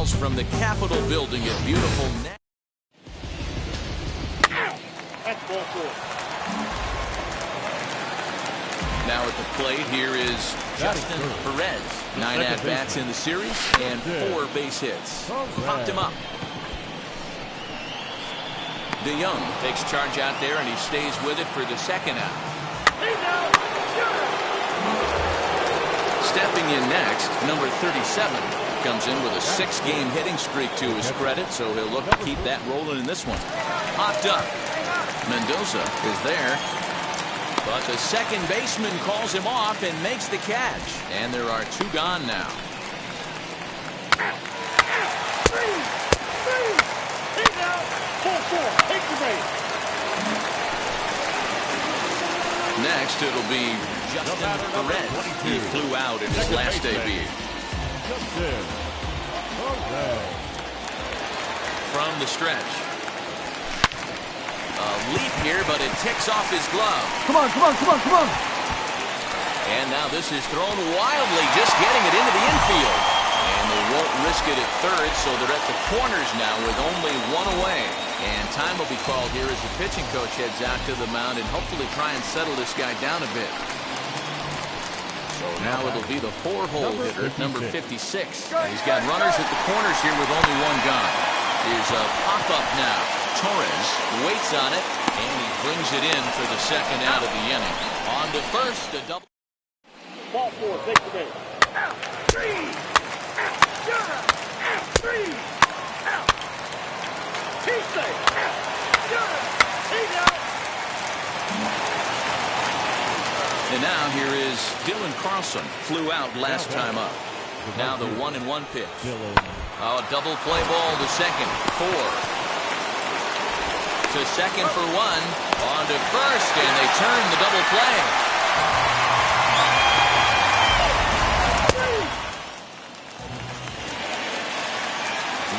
miles from the Capitol building at beautiful. That's ball four. Now at the plate, here is Justin Perez. 9 at-bats in the series and 4 base hits. Popped him up. DeYoung takes charge out there, and he stays with it for the second out. Stepping in next, number 37 comes in with a 6-game hitting streak to his credit, so he'll look to keep that rolling in this one. Popped up. Mendoza is there, but the second baseman calls him off and makes the catch, and there are 2 gone now. Next, it'll be Justin Perez. He flew out in his last debut. From the stretch. A leap here, but it ticks off his glove. Come on, come on, come on, come on. And now this is thrown wildly, just getting it into the infield. And they won't risk it at third, so they're at the corners now with only 1 away. And time will be called here as the pitching coach heads out to the mound and hopefully try and settle this guy down a bit. So now it'll be the 4-hole hitter, number 56. And he's got runners at the corners here with only 1 gone. Here's a pop-up now. Torres waits on it, and he brings it in for the second out of the inning. On to first, the double. Ball four, take the base. Out, 3. Out, out, 3. Out. He's safe. Out, he's out. And now here is Dylan Carlson. Flew out last time up. Now the 1-1 pitch. Oh, a double play ball to second. 4. To second for 1. On to first, and they turn the double play.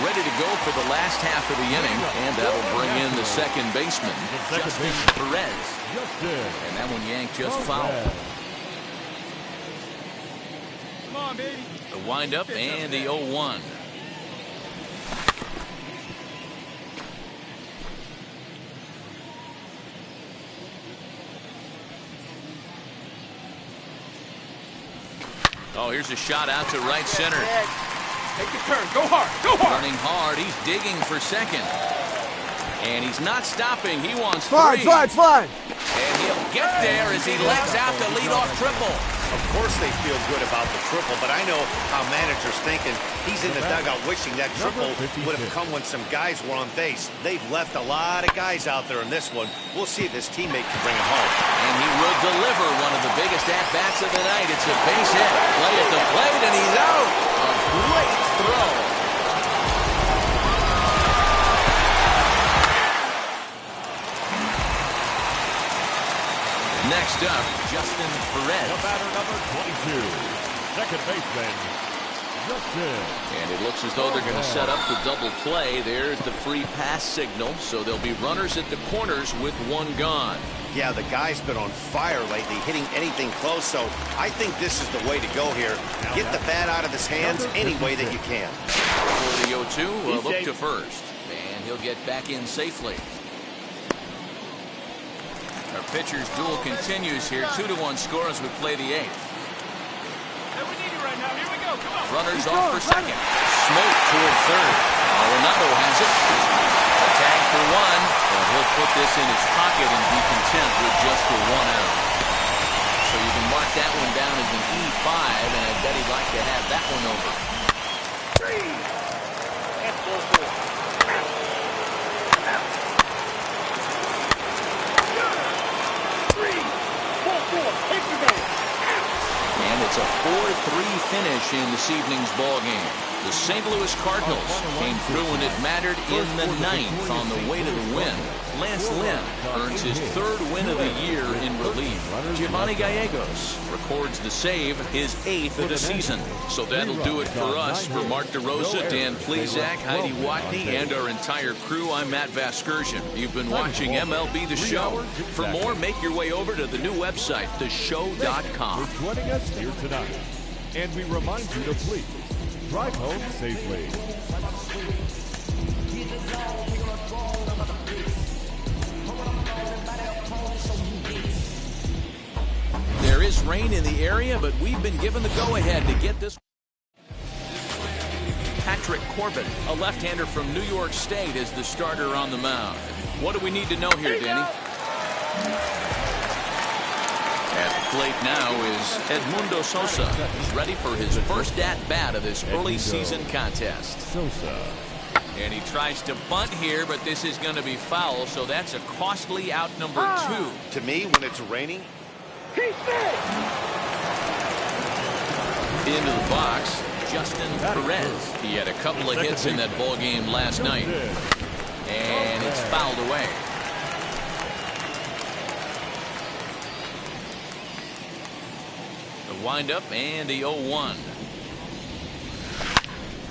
Ready to go for the last half of the inning, and that'll bring in the second baseman, Justin Perez. And that one yanked just foul. Come on, baby. The windup and the 0-1. Oh, here's a shot out to right center. Take your turn. Go hard. Go hard. Running hard. He's digging for second. And he's not stopping. He wants 3. Slide. And he'll get there as he legs out the leadoff triple. Of course they feel good about the triple, but I know how manager's thinking. He's in the dugout wishing that triple would have come when some guys were on base. They've left a lot of guys out there in this one. We'll see if his teammate can bring him home. And he will deliver one of the biggest at-bats of the night. It's a base hit. Play at the plate, and he's out. A great throw. Next up, Justin Perez. The batter, number 22, second baseman, Justin. And it looks as though they're going to set up the double play. There's the free pass signal, so there'll be runners at the corners with 1 gone. Yeah, the guy's been on fire lately, hitting anything close, so I think this is the way to go here. Get the bat out of his hands any way that you can. For the 0-2, look to first. And he'll get back in safely. Our pitcher's duel continues here. 2-1 score as we play the 8th. Hey, we need you right now. Here we go. Come on. Runners off for second. Smoke toward third. Arenado has it. A tag for 1. And he'll put this in his pocket and be content with just the 1 out. So you can mark that one down as an E5, and I bet he'd like to have that one over. 3. That's ball four. And it's a 4-3 finish in this evening's ball game. The St. Louis Cardinals came through when it mattered in the 9th on the way to the win. Lance Lynn earns his 3rd win of the year in relief. Giovanni Gallegos records the save, his 8th of the season. So that'll do it for us. For Mark DeRosa, Dan Plezak, Heidi Watney, and our entire crew, I'm Matt Vasgersian. You've been watching MLB The Show. For more, make your way over to the new website, theshow.com. For joining us here tonight. And we remind you to please drive home safely. There is rain in the area, but we've been given the go-ahead to get this. Patrick Corbin, a left-hander from New York State, is the starter on the mound. What do we need to know here, Danny? At the plate now is Edmundo Sosa. He's ready for his first at-bat of this early season contest. Sosa. And he tries to bunt here, but this is going to be foul, so that's a costly out number 2. To me, when it's raining, into the box, Justin Perez. He had a couple of hits in that ball game last night. And it's fouled away. The windup and the 0-1.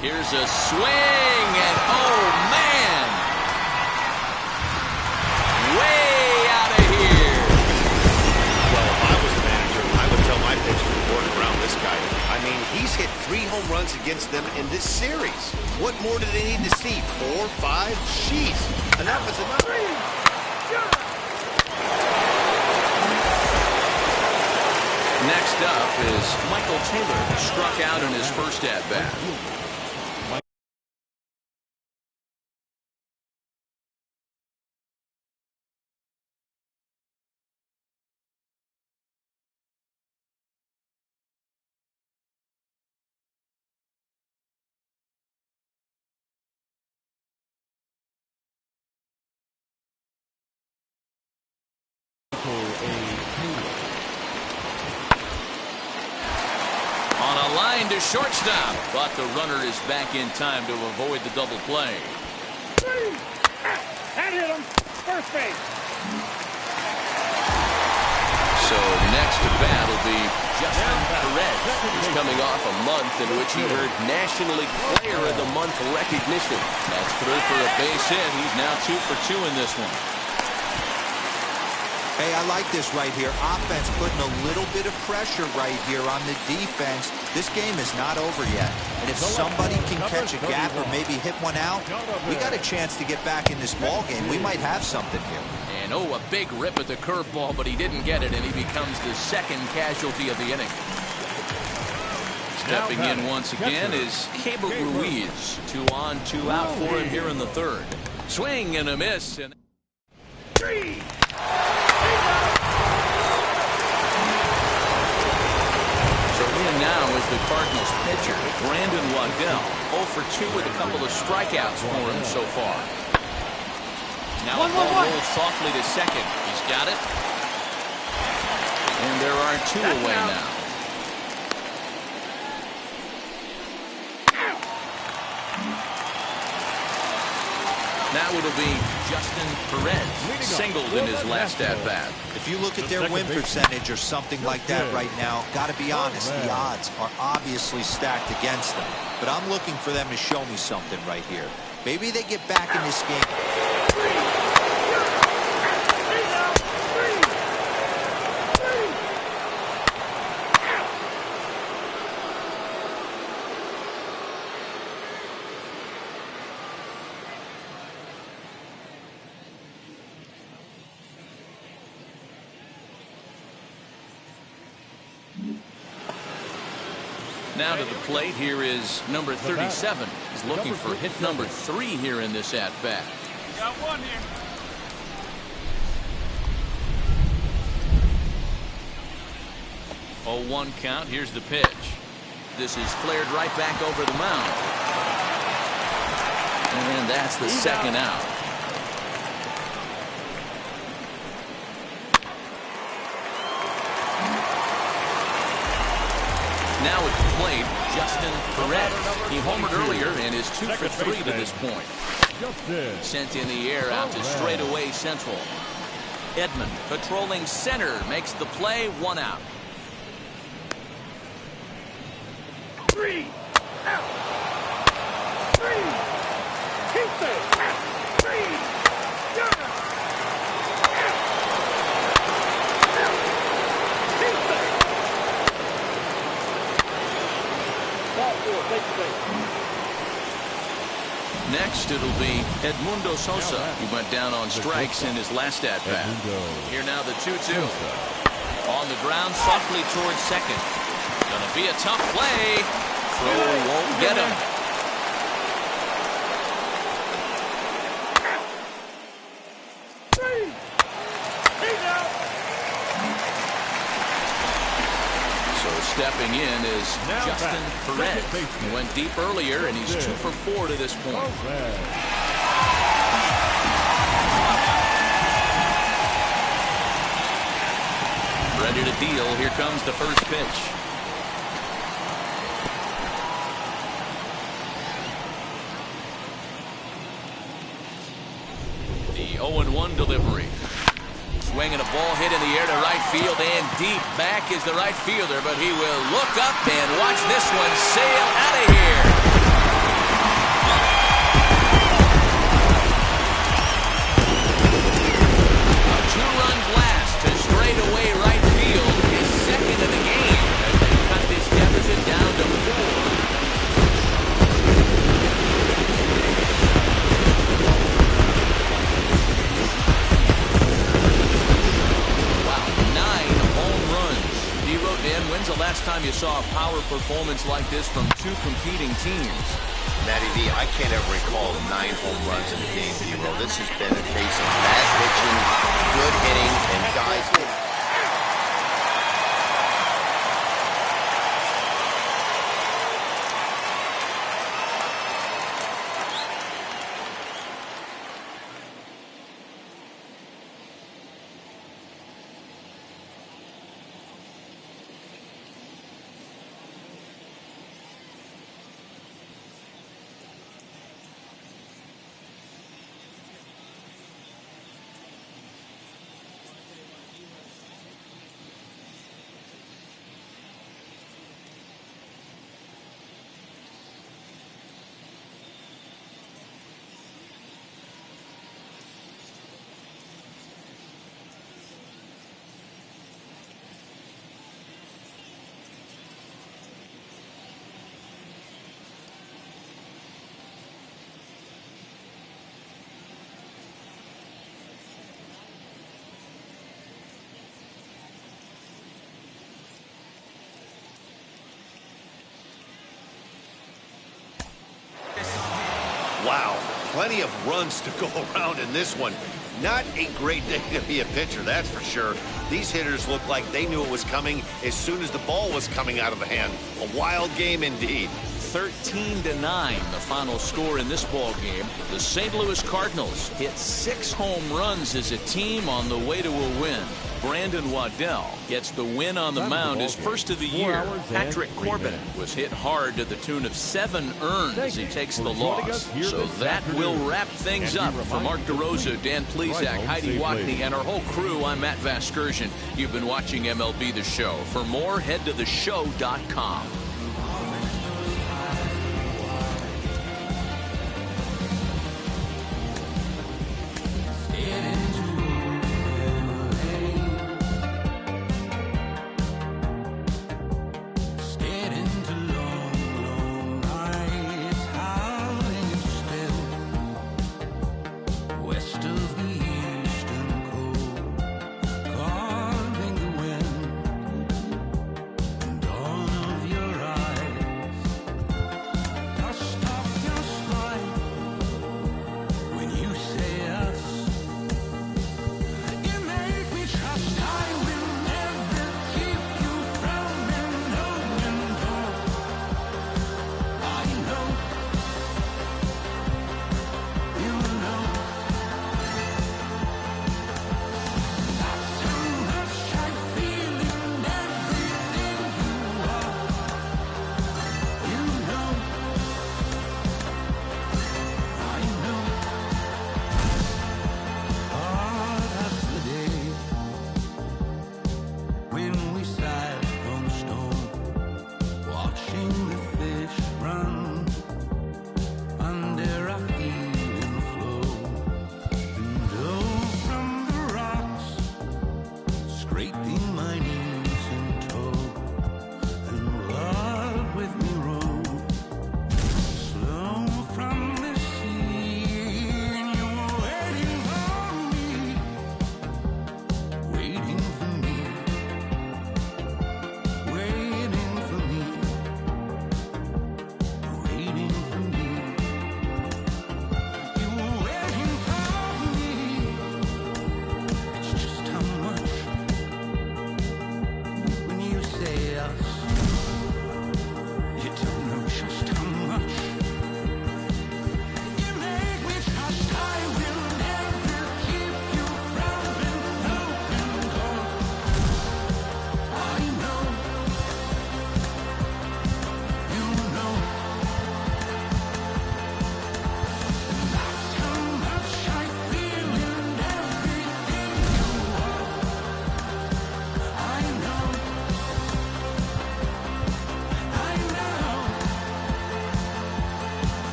Here's a swing, and oh man! Way out of here. well, if I was manager, I would tell my pitchers to work around this guy. I mean, he's hit 3 home runs against them in this series. What more do they need to see? 4, 5? Jeez, enough is enough. Next up is Michael Taylor, struck out in his first at-bat. On a line to shortstop, but the runner is back in time to avoid the double play. That hit him. First base. So next to bat will be Justin Perez. He's coming off a month in which he earned National League Player of the Month recognition. That's through for a base hit. He's now 2 for 2 in this one. Hey, I like this right here. Offense putting a little bit of pressure right here on the defense. This game is not over yet. And if somebody can catch a gap or maybe hit one out, we got a chance to get back in this ball game. We might have something here. And oh, a big rip at the curveball, but he didn't get it, and he becomes the second casualty of the inning. Stepping in once again is Keibert Ruiz. 2 on, 2 out for him here in the third. Swing and a miss. And now is the Cardinals pitcher, Brandon Waddell. 0 for 2 with a couple of strikeouts for him so far. Now a ball rolls softly to second. He's got it. And there are 2 away now. Now it'll be Justin Perez, singled in his last at-bat. If you look at their win percentage or something like that right now, got to be honest, the odds are obviously stacked against them. But I'm looking for them to show me something right here. Maybe they get back in this game. Now to the plate, here is number 37. He's looking for hit number 3 here in this at-bat. Got one here. Oh, 1 count. Here's the pitch. This is flared right back over the mound. And that's the second out. Now at the plate, Justin Perez. He homered earlier and is 2 for 3 to this point. Sent in the air out to straightaway central. Edmund patrolling center makes the play, 1 out. 3 out. 3. Keep it. 3 out. Next, it'll be Edmundo Sosa. He went down on strikes in his last at-bat. Here now the 2-2. On the ground, softly towards second. Gonna be a tough play. Throw won't get him. Stepping in is Justin Perez. He went deep earlier, and he's 2 for 4 to this point. Ready to deal. Here comes the first pitch. The 0-1 delivery. Swinging a ball hit in the air to right field, and deep back is the right fielder, but he will look up and watch this one sail out of here. A 2-run blast to straightaway right field, his second of the game, as they cut this deficit down to 4. Dan, when's the last time you saw a power performance like this from 2 competing teams? Matty V, I can't ever recall 9 home runs in a game, D-Roll. This has been a case of bad pitching, good hitting, and guys hitting. Wow, plenty of runs to go around in this one. Not a great day to be a pitcher, that's for sure. These hitters look like they knew it was coming as soon as the ball was coming out of the hand. A wild game indeed. 13-9, the final score in this ball game. The St. Louis Cardinals hit 6 home runs as a team on the way to a win. Brandon Waddell gets the win on the mound, his first of the year. Patrick Corbin was hit hard to the tune of 7 earned as he takes the loss. So that will wrap things up. For Mark DeRosa, Dan Plesac, Heidi Watney, and our whole crew, I'm Matt Vasgersian. You've been watching MLB The Show. For more, head to theshow.com. Carving the wind, and all of your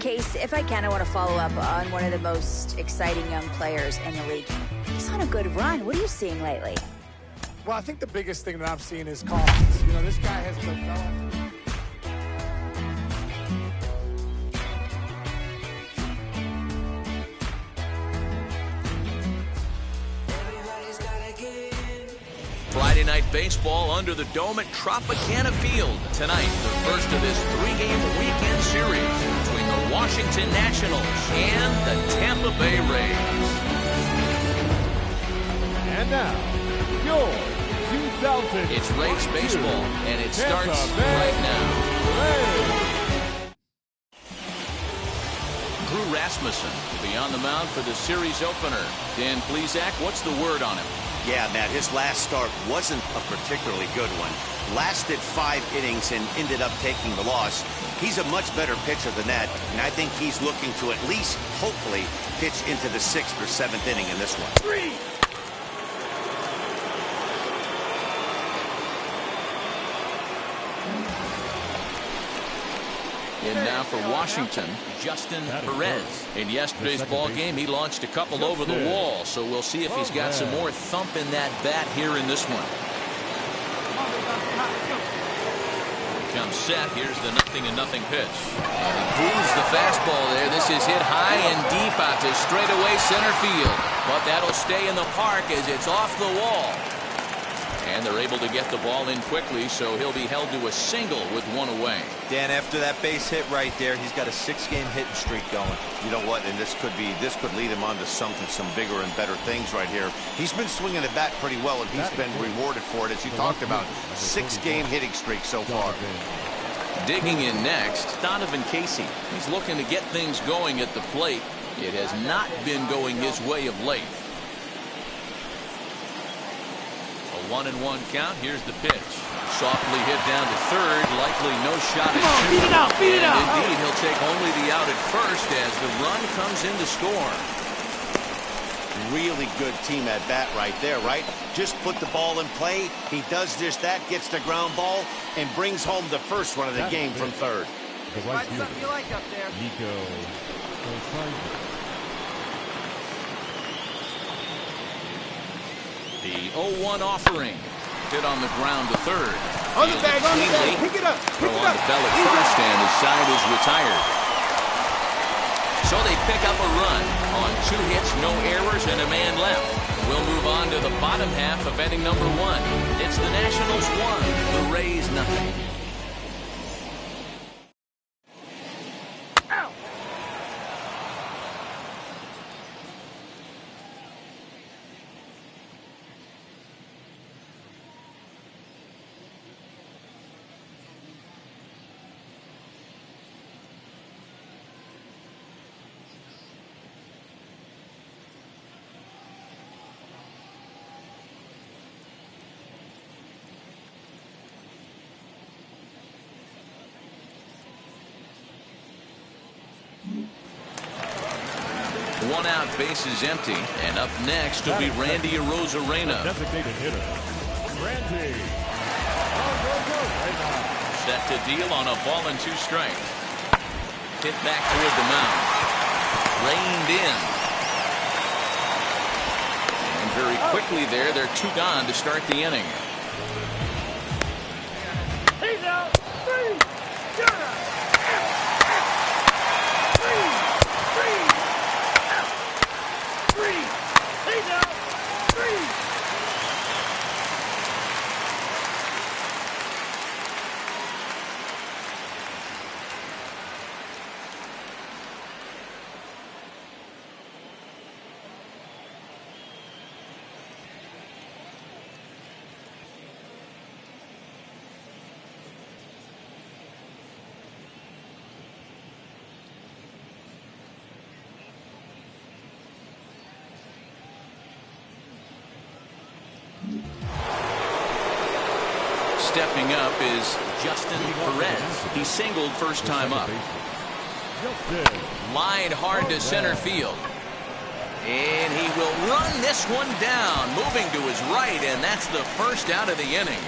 Case, if I can, I want to follow up on one of the most exciting young players in the league. He's on a good run. What are you seeing lately? Well, I think the biggest thing that I'm seeing is confidence. You know, this guy has developed. Friday Night Baseball under the dome at Tropicana Field. Tonight, the first of this three-game weekend series between the Washington Nationals and the Tampa Bay Rays. And now, your 2000. It's Rays baseball, and it starts right now. Drew Rasmussen will be on the mound for the series opener. Dan Plesac, what's the word on him? Yeah, Matt, his last start wasn't a particularly good one. Lasted 5 innings and ended up taking the loss. He's a much better pitcher than that, and I think he's looking to at least, hopefully, pitch into the 6th or 7th inning in this one. 3. And now for Washington, Justin Perez. In yesterday's ball game, he launched a couple over the wall, so we'll see if he's got some more thump in that bat here in this one. Comes set. Here's the 0-0 pitch. And he pulls the fastball there. This is hit high and deep out to straightaway center field. But that'll stay in the park as it's off the wall. And they're able to get the ball in quickly, so he'll be held to a single with one away. Dan, after that base hit right there, he's got a 6-game hitting streak going. You know what? And this could lead him on to some bigger and better things right here. He's been swinging the bat pretty well, and he's been rewarded for it, as you talked about. 6-game hitting streak so far. Digging in next, Donovan Casey. He's looking to get things going at the plate. It has not been going his way of late. 1-1 count. Here's the pitch. Softly hit down to third. Likely no shot at two. Beat it out. Beat it out. Indeed, he'll take only the out at first as the run comes in to score. Really good team at bat right there, right? Just put the ball in play. He does just that, gets the ground ball, and brings home the first run of the game from third. The right fielder, Something you like up there. Nico. The 0-1 offering. Hit on the ground to third. On the bag, pick it up. Throw on the bell at first, and his side is retired. So they pick up a run on 2 hits, no errors, and a man left. We'll move on to the bottom half of inning number 1. It's the Nationals 1, the Rays nothing. One out, bases empty, and up next will be Randy Arozarena. Designated hitter, Randy. Set to deal on a ball and 2 strikes. Hit back toward the mound. Reined in. And very quickly there, they're 2 gone to start the inning. He's out. 3. Get out. 3. He's out. 3. Stepping up is Justin Perez. He singled first time up. Lined hard to center field. And he will run this one down, moving to his right, and that's the first out of the inning.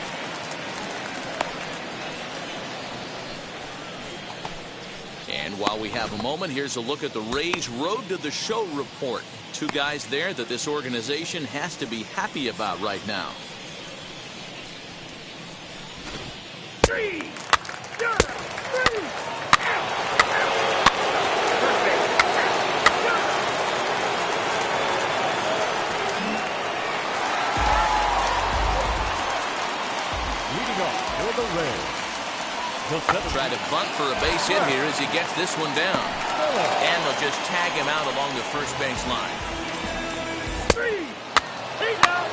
And while we have a moment, here's a look at the Rays Road to the Show report. Two guys there that this organization has to be happy about right now. Three. Leading off for the Rays. Try to bunt for a base hit here as he gets this one down. And they'll just tag him out along the first base line. Three. He's out.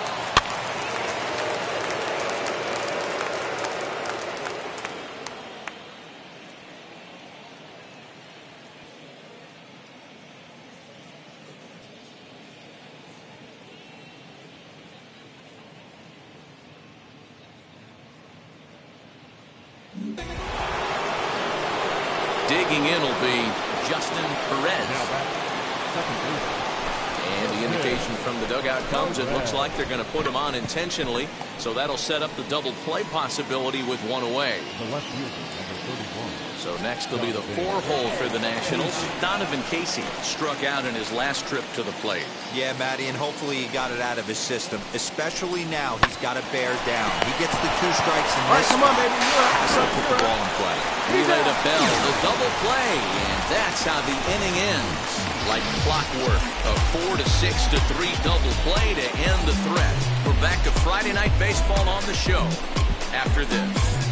Digging in will be Justin Perez. And the indication from the dugout comes, it looks like they're going to put him on intentionally, so that'll set up the double play possibility with one away. So next will be the 4-hole for the Nationals. Donovan Casey struck out in his last trip to the plate. Yeah, Matty, and hopefully he got it out of his system, especially now he's got to bear down. He gets the 2 strikes in this. Come on, baby. So put the ball in play. Relay to Bell, the double play, and that's how the inning ends. Like clockwork, a 4 to 6 to 3 double play to end the threat. We're back to Friday Night Baseball on the show after this.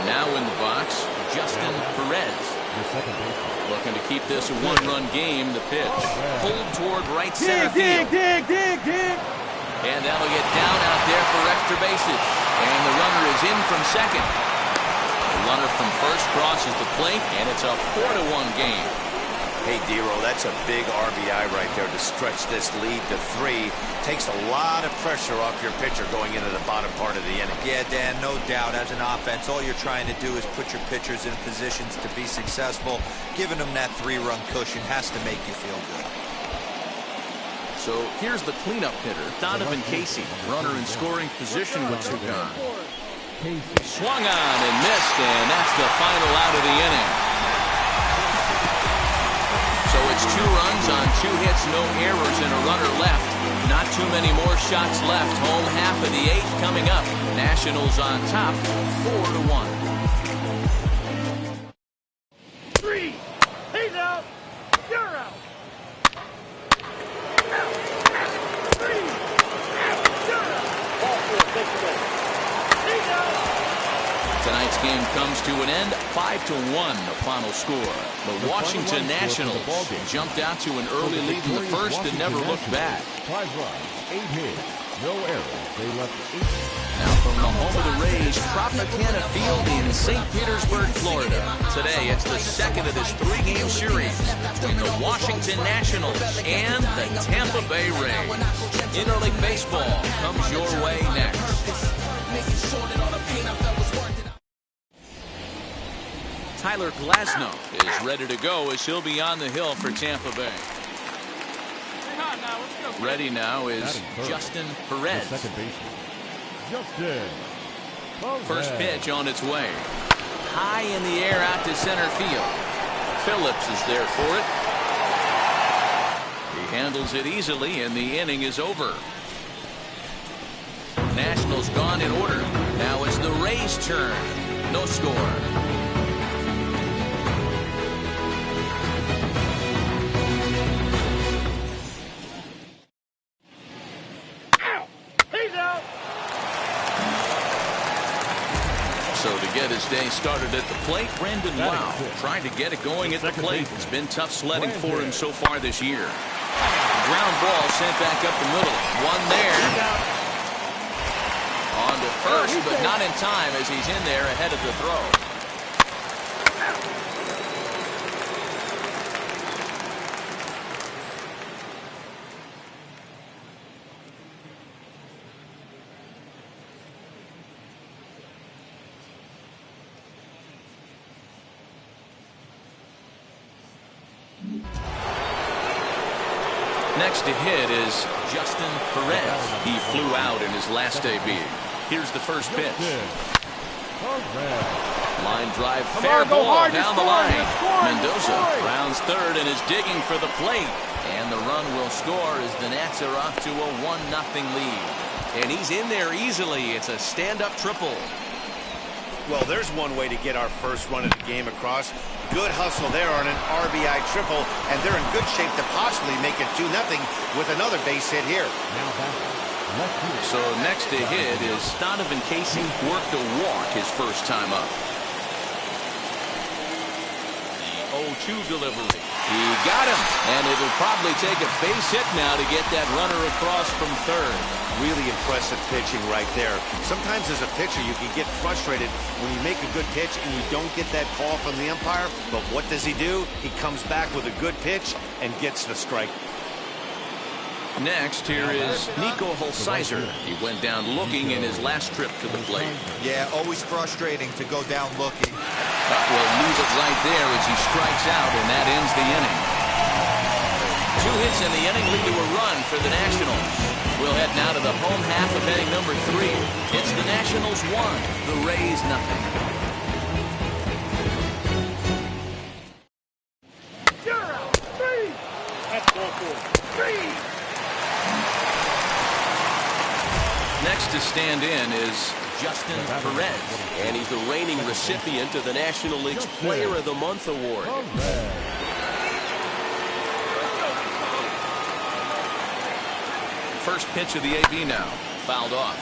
Now in the box, Justin Perez. Looking to keep this a 1-run game. The pitch pulled toward right center field. Dig. And that'll get down out there for extra bases. And the runner is in from second. The runner from first crosses the plate, and it's a 4-1 game. Hey, Dero, that's a big RBI right there to stretch this lead to 3. Takes a lot of pressure off your pitcher going into the bottom part of the inning. Yeah, Dan, no doubt. As an offense, all you're trying to do is put your pitchers in positions to be successful. Giving them that 3-run cushion has to make you feel good. So here's the cleanup hitter, Donovan Casey. Runner in scoring position with 2 gone. Swung on and missed, and that's the final out of the inning. So it's 2 runs on 2 hits, no errors, and a runner left. Not too many more shots left. Home half of the 8th coming up. Nationals on top, 4-1. 3. He's out. You're out. Tonight's game comes to an end, 5-1, the final score. The Washington Nationals jumped out to an early lead in the first and never looked back. 5 runs, 8 hits, no errors. They left 8. Now from the home of the Rays, Tropicana Field in St. Petersburg, Florida. Today, it's the second of this 3-game series between the Washington Nationals and the Tampa Bay Rays. Interleague baseball comes your way next. Tyler Glasnow is ready to go as he'll be on the hill for Tampa Bay. Ready now is Justin Perez. First pitch on its way. High in the air out to center field. Phillips is there for it. He handles it easily, and the inning is over. Nationals gone in order. Now it's the Rays' turn. No score. So to get his day started at the plate, Brandon Wow trying to get it going at the plate. It's been tough sledding for him so far this year. Ground ball sent back up the middle. One there. first, but not in time as he's in there ahead of the throw. Next to hit is Justin Perez. He flew out in his last debut. Here's the first pitch. Line drive, fair ball down the line. Mendoza rounds third and is digging for the plate. And the run will score as the Nats are off to a 1-0 lead. And he's in there easily. It's a stand-up triple. Well, there's one way to get our first run of the game across. Good hustle there on an RBI triple, and they're in good shape to possibly make it 2-0 with another base hit here. So next to hit is Donovan Casey. Worked a walk his first time up. The 0-2 delivery. He got him, and it'll probably take a base hit now to get that runner across from third. Really impressive pitching right there. Sometimes as a pitcher you can get frustrated when you make a good pitch and you don't get that call from the umpire. But what does he do? He comes back with a good pitch and gets the strike. Next, here is Nico Holsizer. He went down looking in his last trip to the plate. Yeah, always frustrating to go down looking. Will leave it right there as he strikes out, and that ends the inning. 2 hits in the inning lead to a run for the Nationals. We'll head now to the home half of inning number 3. It's the Nationals 1, the Rays 0. Next to stand in is Justin Perez, and he's the reigning recipient of the National League's Player of the Month award. First pitch of the AB now, fouled off.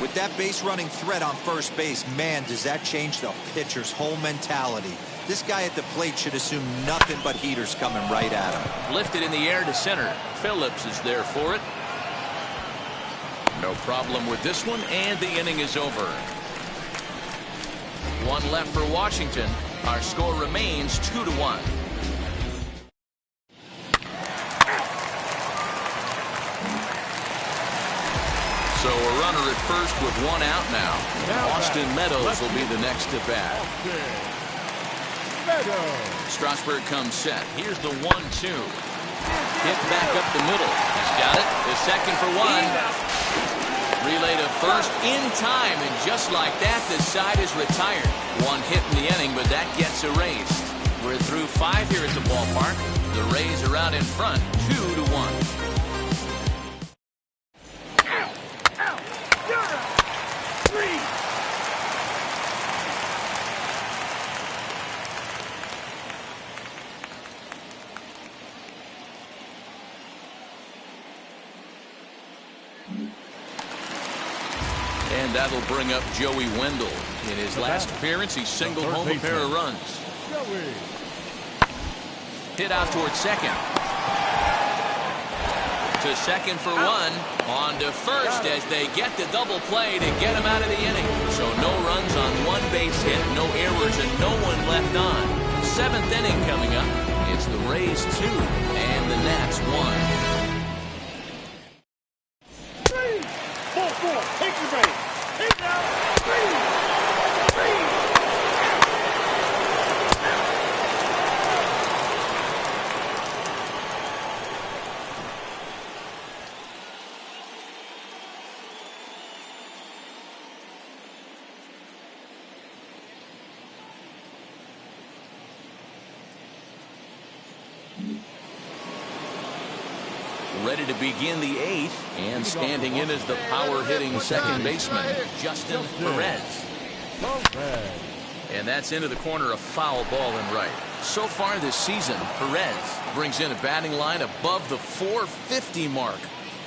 With that base running threat on first base, man, does that change the pitcher's whole mentality. This guy at the plate should assume nothing but heaters coming right at him. Lifted in the air to center. Phillips is there for it. No problem with this one, and the inning is over. 1 left for Washington. Our score remains 2-1. So a runner at first with 1 out now. Austin Meadows will be the next to bat. Strasburg comes set. Here's the 1-2. Hit back up the middle. He's got it. The second for 1. Relay to first in time, and just like that, the side is retired. 1 hit in the inning, but that gets erased. We're through 5 here at the ballpark. The Rays are out in front, 2-1. And that'll bring up Joey Wendell. In his last appearance, he singled home a pair of runs. Hit out towards second. To second for 1. On to first as they get the double play to get him out of the inning. So no runs on 1 base hit, no errors, and no one left on. 7th inning coming up. It's the Rays 2 and the Nats 1. Ready to begin the 8th, and standing in as the power-hitting second baseman, Justin Perez. And that's into the corner, a foul ball and right. So far this season, Perez brings in a batting line above the .450 mark.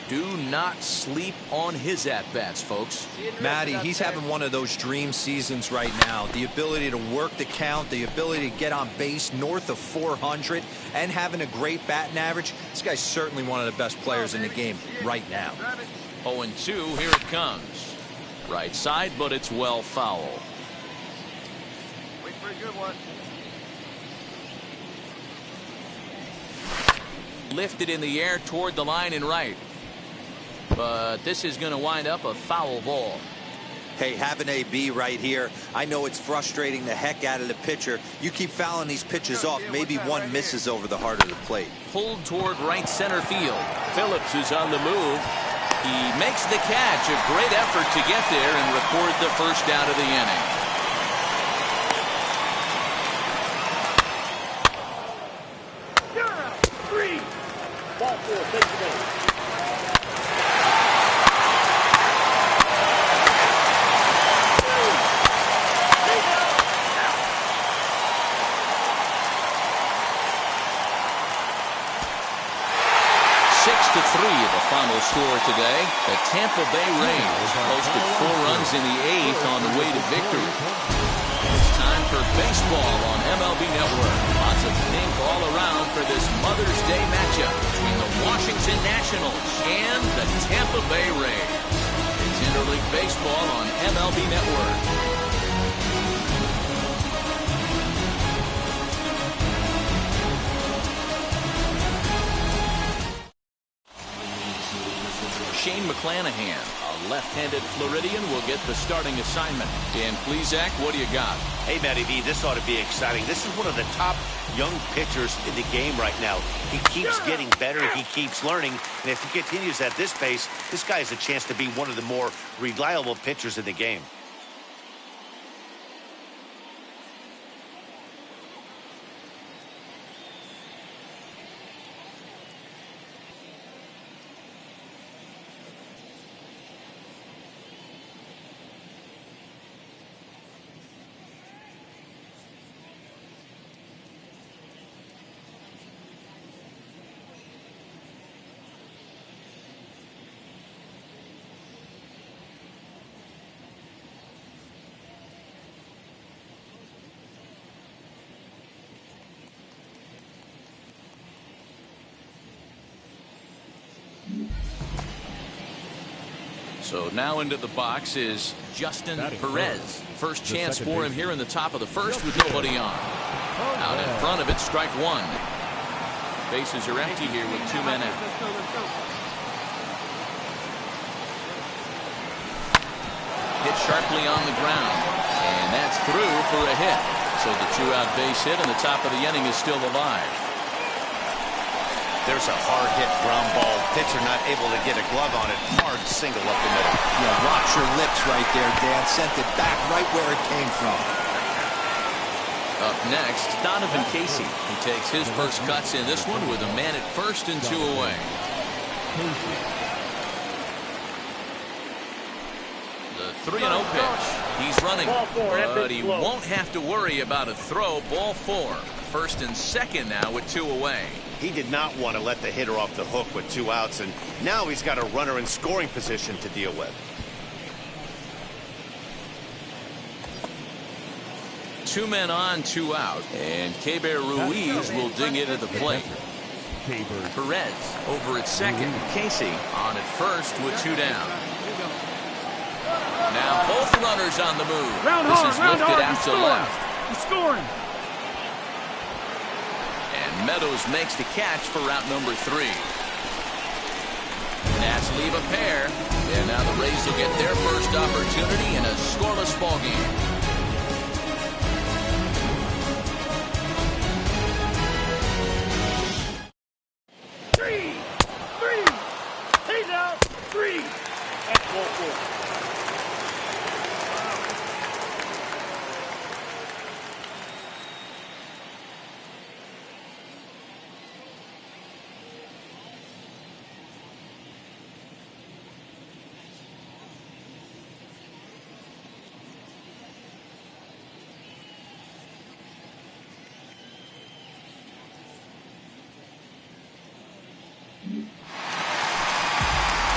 Do not sleep on his at-bats, folks. Matty, he's having one of those dream seasons right now. The ability to work the count, the ability to get on base north of 400, and having a great batting average. This guy's certainly one of the best players in the game right now. 0-2. Here it comes. Right side, but it's well foul. Wait for a good one. Lifted in the air toward the line and right. But this is going to wind up a foul ball. Hey, have an AB right here. I know it's frustrating the heck out of the pitcher. You keep fouling these pitches off. Maybe one misses over the heart of the plate. Pulled toward right center field. Phillips is on the move. He makes the catch. A great effort to get there and record the first out of the inning. You're out. 3. Ball 4. Take the base. 6-3 the final score today. The Tampa Bay Rays posted 4 runs in the 8th on the way to victory. It's time for baseball on MLB Network. Lots of pink all around for this Mother's Day matchup between the Washington Nationals and the Tampa Bay Rays. It's interleague baseball on MLB Network. Shane McClanahan, a left-handed Floridian, will get the starting assignment. Dan Plesac, what do you got? Hey, Matty V, this ought to be exciting. This is one of the top young pitchers in the game right now. He keeps getting better. He keeps learning. And if he continues at this pace, this guy has a chance to be one of the more reliable pitchers in the game. So now into the box is Justin Perez. First chance for him here in the top of the first with nobody on. Out in front of it, strike 1. Bases are empty here with 2 men out. Hit sharply on the ground. And that's through for a hit. So the 2-out base hit and the top of the inning is still alive. There's a hard hit ground ball. Pitcher not able to get a glove on it. Hard single up the middle. Yeah, watch your lips right there, Dan. Sent it back right where it came from. Up next, Donovan Casey. He takes his first cuts in this one with a man at first and 2 away. The 3-0 pitch. He's running, but he won't have to worry about a throw. Ball 4. First and second now with 2 away. He did not want to let the hitter off the hook with 2 outs, and now he's got a runner in scoring position to deal with. 2 men on, 2 out, and Keber Ruiz will dig into the plate. Perez over at second. Casey on at first with 2 down. Now both runners on the move. This is lifted out to left. He's scoring. And Meadows makes the catch for route number 3. Nats leave a pair. And now the Rays will get their first opportunity in a scoreless ball game. Three. He's out. 3. That's ball 4.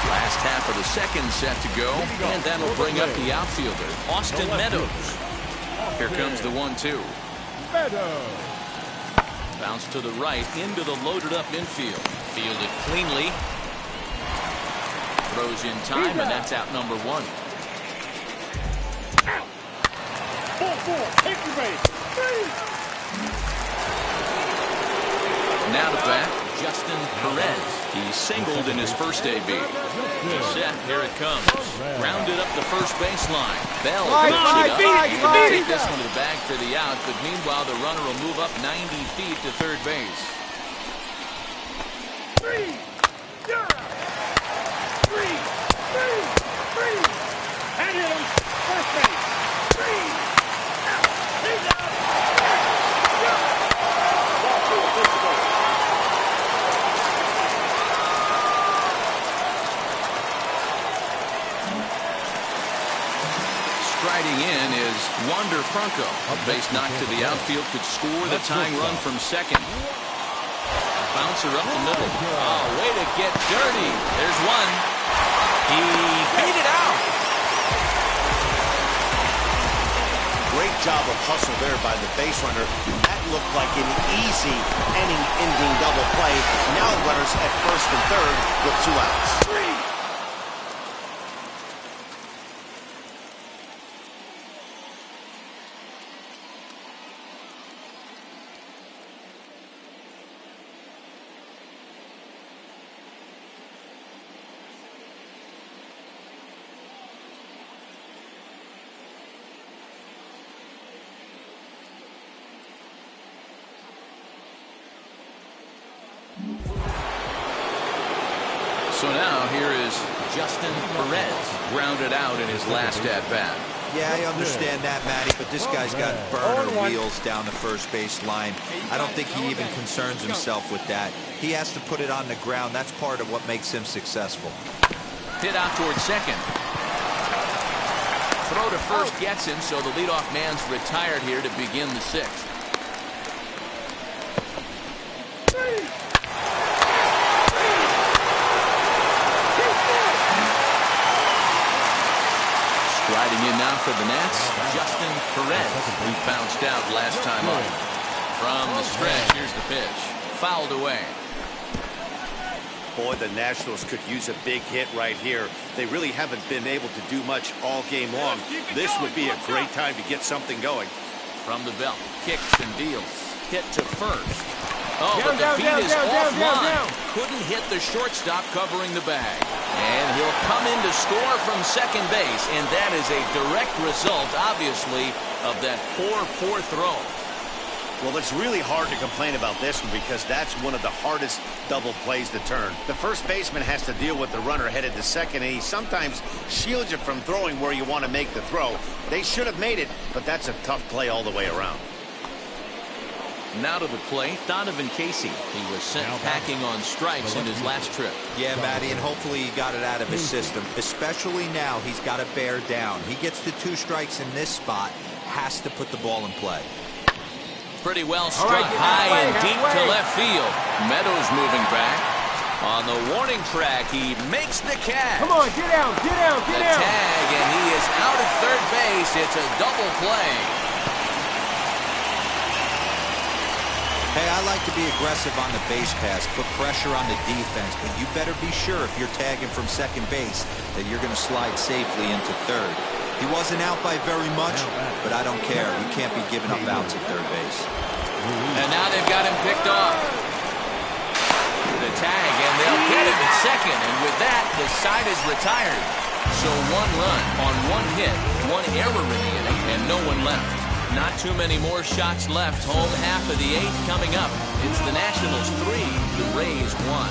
Last half of the second set to go, and that'll bring up the outfielder, Austin Meadows. Here comes the 1-2. Bounce to the right into the loaded up infield. Fielded cleanly. Throws in time, and that's out number 1. Ball 4. Take your base. 3. Now to bat, Justin Perez. He singled in his first AB. He's set. Here it comes. Grounded up the first baseline. Bell picks it up. He can take this one to the bag for the out, but meanwhile the runner will move up 90 feet to third base. 3. You're out. 3. 3. 3. And him. First base. 3. Out. He's out. Ball 4. First base. Striding in is Wander Franco. A base knock to the outfield could score the tying run from second. Bouncer up the middle. Oh, way to get dirty. There's one. He beat it out. Great job of hustle there by the base runner. That looked like an easy inning-ending double play. Now runners at first and third with 2 outs. 3. So now here is Justin Perez, grounded out in his last at-bat. Yeah, I understand that, Matty, but this guy's got burner wheels down the first base line. I don't think he even concerns himself with that. He has to put it on the ground. That's part of what makes him successful. Hit out towards second. Throw to first gets him, so the leadoff man's retired here to begin the 6th. Riding in now for the Nats, Justin Perez, who bounced out last time up. From the stretch, here's the pitch. Fouled away. Boy, the Nationals could use a big hit right here. They really haven't been able to do much all game long. This would be a great time to get something going. From the belt, kicks and deals. Hit to first. Oh, but the beat is offline. Couldn't hit the shortstop covering the bag. And he'll come in to score from second base. And that is a direct result, obviously, of that poor throw. Well, it's really hard to complain about this one because that's one of the hardest double plays to turn. The first baseman has to deal with the runner headed to second, and he sometimes shields you from throwing where you want to make the throw. They should have made it, but that's a tough play all the way around. Now to the plate, Donovan Casey. He was sent packing on stripes in his last trip. Yeah, Matty, and hopefully he got it out of his system. Especially now, he's got to bear down. He gets the 2 strikes in this spot, has to put the ball in play. Pretty well struck high and deep to left field. Meadows moving back. On the warning track, he makes the catch. Come on, get down, get down, get down. The tag, and he is out at third base. It's a double play. Hey, I like to be aggressive on the base pass, put pressure on the defense, but you better be sure if you're tagging from second base that you're going to slide safely into third. He wasn't out by very much, but I don't care. You can't be giving up outs at third base. And now they've got him picked off. The tag, and they'll get him at second, and with that, the side is retired. So 1 run on 1 hit, 1 error in the inning, and no one left. Not too many more shots left. Home half of the 8th coming up. It's the Nationals 3, the Rays 1.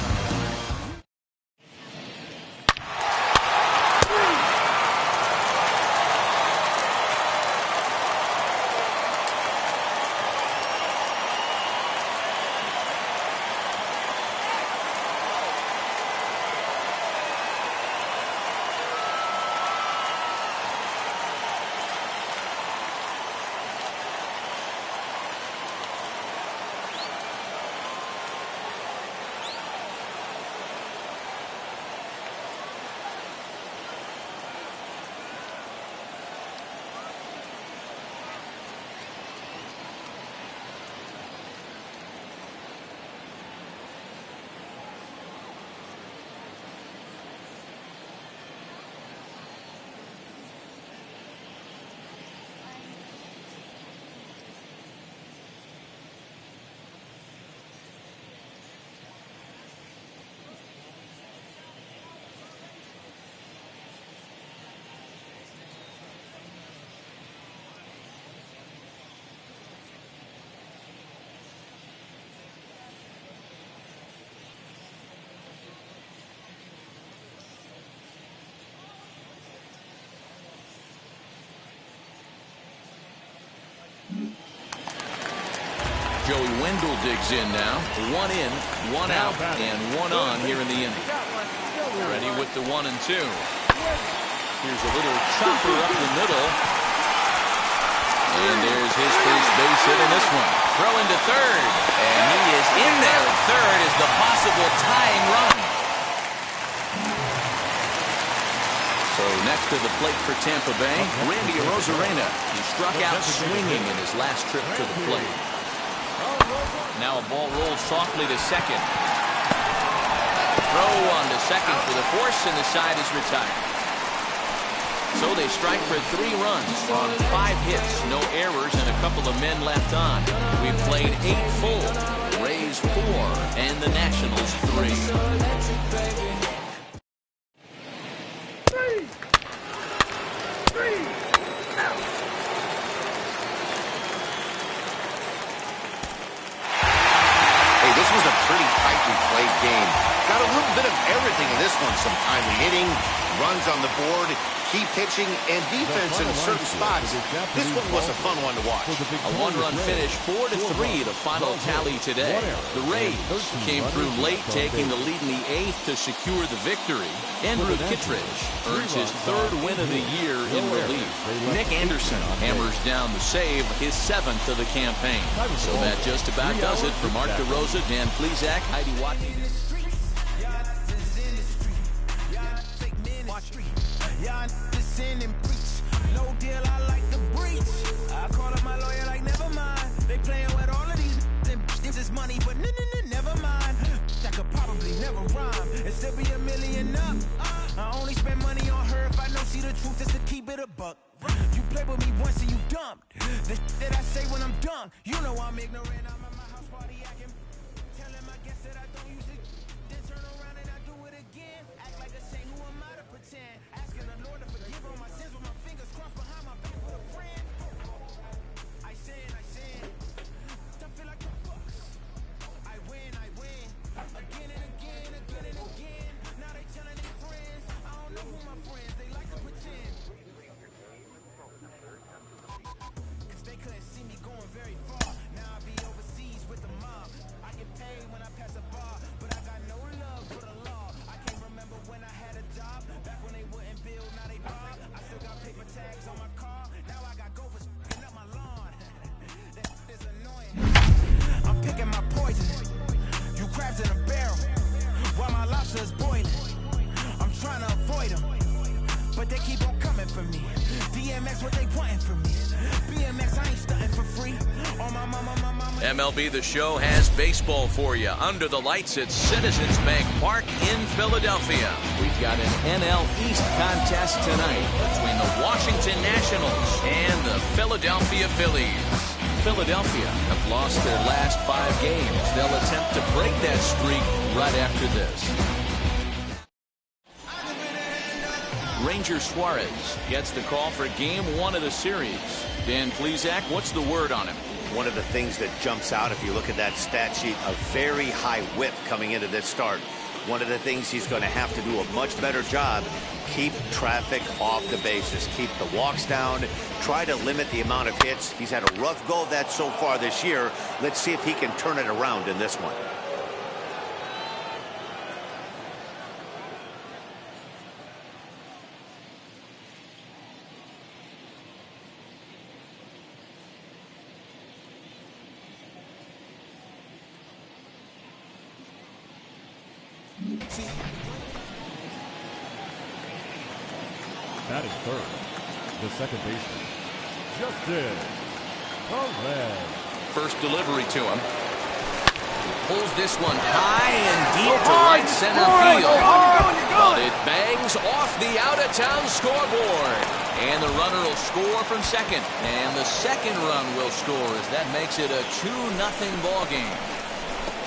Joey Wendell digs in now. 1 in, 1 out, and 1 on here in the inning. Ready with the 1 and 2. Here's a little chopper up the middle. And there's his first base hit in this one. Throw into third. And he is in there at third as the possible tying run. So next to the plate for Tampa Bay, Randy Arozarena. He struck out swinging in his last trip to the plate. Now a ball rolls softly to second. Throw on to second for the force, and the side is retired. So they strike for 3 runs on 5 hits, no errors, and a couple of men left on. We've played 8 full, Rays 4, and the Nationals 3. This was a pretty tightly played game. Got a little bit of everything in this one. Some timely hitting, runs on the board, key pitching, and defense in certain spots. This one was a fun one to watch. A 1-run finish, 4-3, the final tally today. The Rays came through late, taking the lead in the 8th to secure the victory. Andrew Kittredge earns his 3rd win of the year in relief. Nick Anderson hammers down the save, his 7th of the campaign. So that just about does it for Mark DeRosa, Dan Plesac, Heidi Watkins. No deal, I like the breach. I call up my lawyer like, never mind. They playing with all of these. This is money, but never mind. I could probably never rhyme and still be $1 million up. I only spend money on her if I know she the truth, just to keep it a buck. You play with me once and you dumped. The that I say when I'm done, you know I'm ignorant. I'm at my house party acting, telling my guests that I don't use it. Then turn around and I do it again. Act like a saint, who am I to pretend? Asking the Lord to forgive all my sins with my fingers crossed behind my back with a friend. I sin. Don't feel like the bucks. I win. Again and again. Now they telling their friends. I don't know who my friends. They like to pretend. Cause they couldn't see me going very far. Now I be overseas with the mob. I get paid when I pass a bar, but I got no love for the law. I can't remember when I had a job. Back when they wouldn't build, now they rob. I still got paper tags on my car. Now I got gophers picking up my lawn. That is annoying. I'm picking my poison. You crabs in a barrel while my lobster is boiling. I'm trying to avoid them, but they keep on coming for me. DMX, what they wanting from me? BMX, I ain't stunting for free. Oh, my mama. MLB The Show has baseball for you under the lights at Citizens Bank Park in Philadelphia. We've got an NL East contest tonight between the Washington Nationals and the Philadelphia Phillies. Philadelphia have lost their last 5 games. They'll attempt to break that streak right after this. Ranger Suarez gets the call for Game 1 of the series. Dan Plesac, what's the word on him? One of the things that jumps out, if you look at that stat sheet, a very high whip coming into this start. One of the things he's going to have to do a much better job, keep traffic off the bases, keep the walks down, try to limit the amount of hits. He's had a rough go of that so far this year. Let's see if he can turn it around in this one. Batting third, the second baseman, Justin Perez. First delivery to him. Pulls this one high and deep to right center field. But it bangs off the out-of-town scoreboard. And the runner will score from second. And the second run will score as that makes it a 2-0 ball game.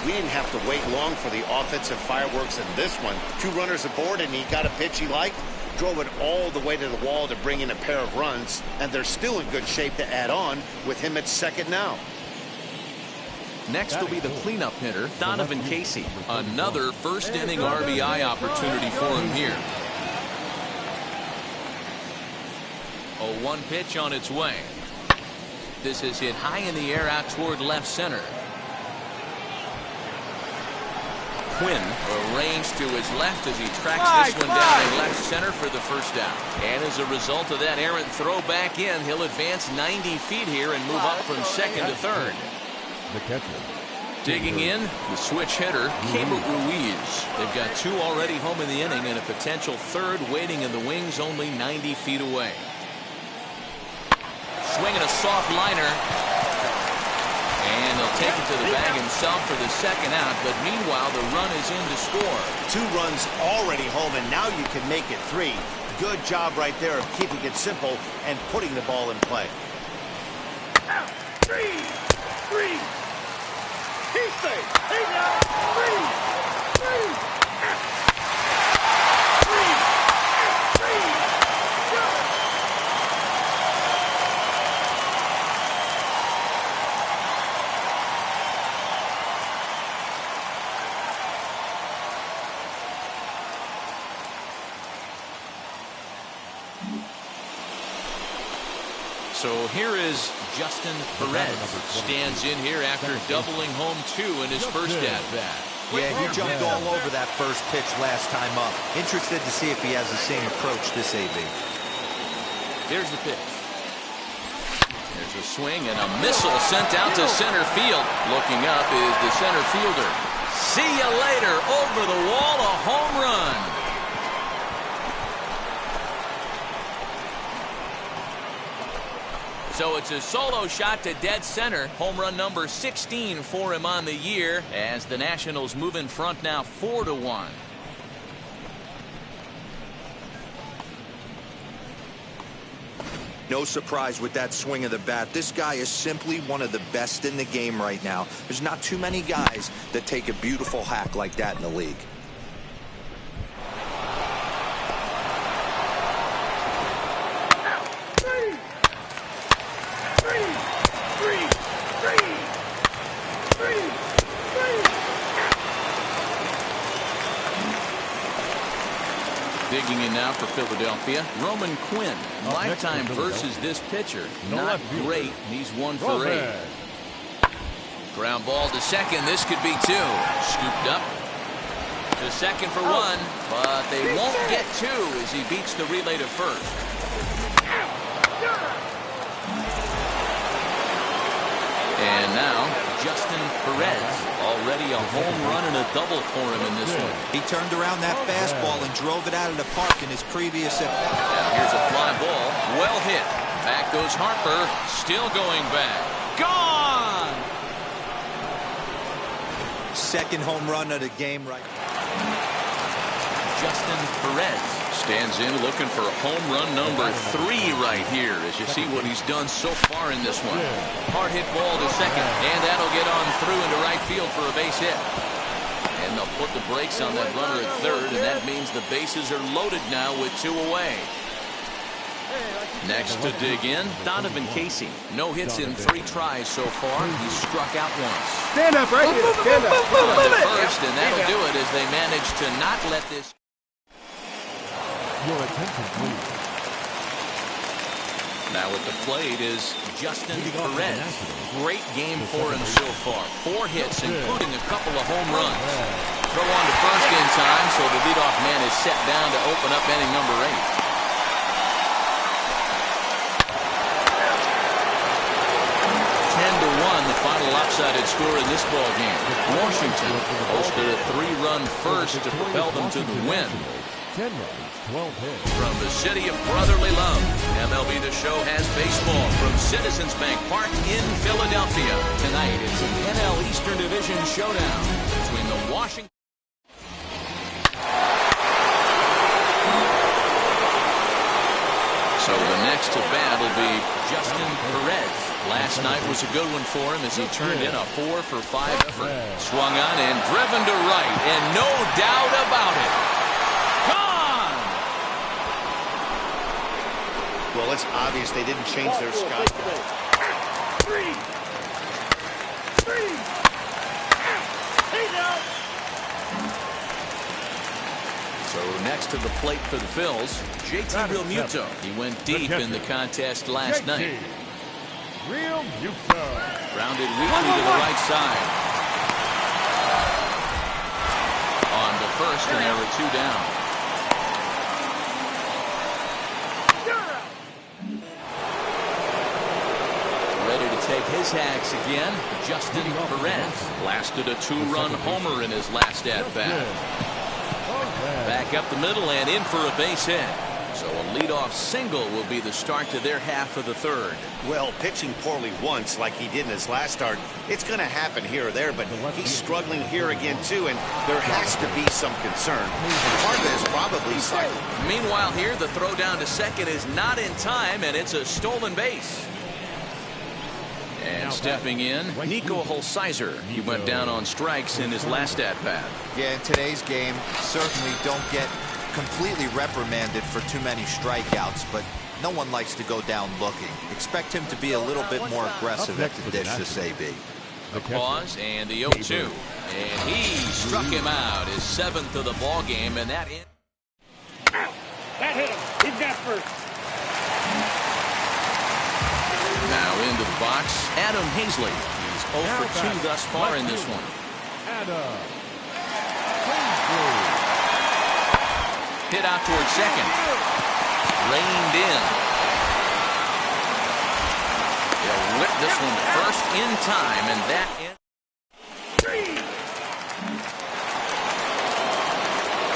We didn't have to wait long for the offensive fireworks in this one. 2 runners aboard, and he got a pitch he liked. Drove it all the way to the wall to bring in a pair of runs, and they're still in good shape to add on with him at second now. Next will be the cleanup hitter, Donovan Casey. Another first-inning RBI opportunity for him here. A 1 pitch on its way. This is hit high in the air out toward left center. Quinn arranged to his left as he tracks this one down in left center for the first down. And as a result of that errant throw back in, he'll advance 90 feet here and move up from second to third. The catcher. Digging in, the switch hitter, Cable Ruiz. They've got 2 already home in the inning and a potential third waiting in the wings only 90 feet away. Swinging a soft liner. And he'll take it to the bag himself for the second out, but meanwhile the run is in to score. 2 runs already home, and now you can make it 3. Good job right there of keeping it simple and putting the ball in play. Out. 3. He's safe. Hey now. 3. So here is Justin Perez. Stands in here after doubling home 2 in his first at-bat. Yeah, he jumped all over that first pitch last time up. Interested to see if he has the same approach this AB. Here's the pitch. There's a swing and a missile sent out to center field. Looking up is the center fielder. See you later. Over the wall, a home run. So it's a solo shot to dead center. Home run number 16 for him on the year as the Nationals move in front now 4-1. No surprise with that swing of the bat. This guy is simply one of the best in the game right now. There's not too many guys that take a beautiful hack like that in the league. Digging in now for Philadelphia, Roman Quinn. Lifetime versus this pitcher. Not great. He's 1 for 8. Ground ball to second. This could be 2. Scooped up to second for 1, but they won't get 2 as he beats the relay to first. And now Justin Perez, already a home run and a double for him in this one. He turned around that fastball and drove it out of the park in his previous at-bat. Now here's a fly ball, well hit. Back goes Harper, still going back. Gone! Second home run of the game right now. Justin Perez stands in looking for home run number 3 right here as you see what he's done so far in this one. Hard hit ball to second, and that'll get on through into right field for a base hit. And they'll put the brakes on that runner at third, and that means the bases are loaded now with 2 away. Next to dig in, Donovan Casey. No hits in 3 tries so far. He struck out once. Stand up right here. Stand up. On to first, and that'll do it as they manage to not let this. Your attention, please. Now at the plate is Justin Perez. Great game for him so far. 4 hits, including a couple of home runs. Throw on to first in time, so the leadoff man is set down to open up inning number 8. 10-1, the final lopsided score in this ball game. Washington posted a 3-run first to propel them to the win. 10 runs, 12 hits. From the city of brotherly love, MLB The Show has baseball from Citizens Bank Park in Philadelphia. Tonight, it's an NL Eastern Division showdown between the Washington. So the next to bat will be Justin Perez. Last night was a good one for him as he turned in a 4 for 5 effort. Swung on and driven to right, and no doubt about it. Gone! Well, it's obvious they didn't change their sky. 3. Hey now. So next to the plate for the Phils, JT Realmuto. He went deep in the contest last night. Grounded weakly to the right side. first, and there are 2 down. Ready to take his hacks again. Justin Perez blasted a 2-run homer in his last at-bat. Back up the middle and in for a base hit. So a leadoff single will be the start to their half of the third. Well, pitching poorly once like he did in his last start, it's going to happen here or there, but he's struggling here again too, and there has to be some concern. And part of it is probably sight. Meanwhile here, the throw down to second is not in time, and it's a stolen base. And stepping in, Nico Holsizer. He went down on strikes in his last at-bat. Yeah, in today's game, certainly don't get completely reprimanded for too many strikeouts, but no one likes to go down looking. Expect him to be a little bit more aggressive at the dish this AB. A pause and the 0-2. And he struck him out, his 7th of the ball game, and that That hit him. He's got first. Now into the box, Adam Hazley. He's 0 for 2 thus far in this one. Hit out towards second. Reined in. He'll whip this one to first in time, and that ends.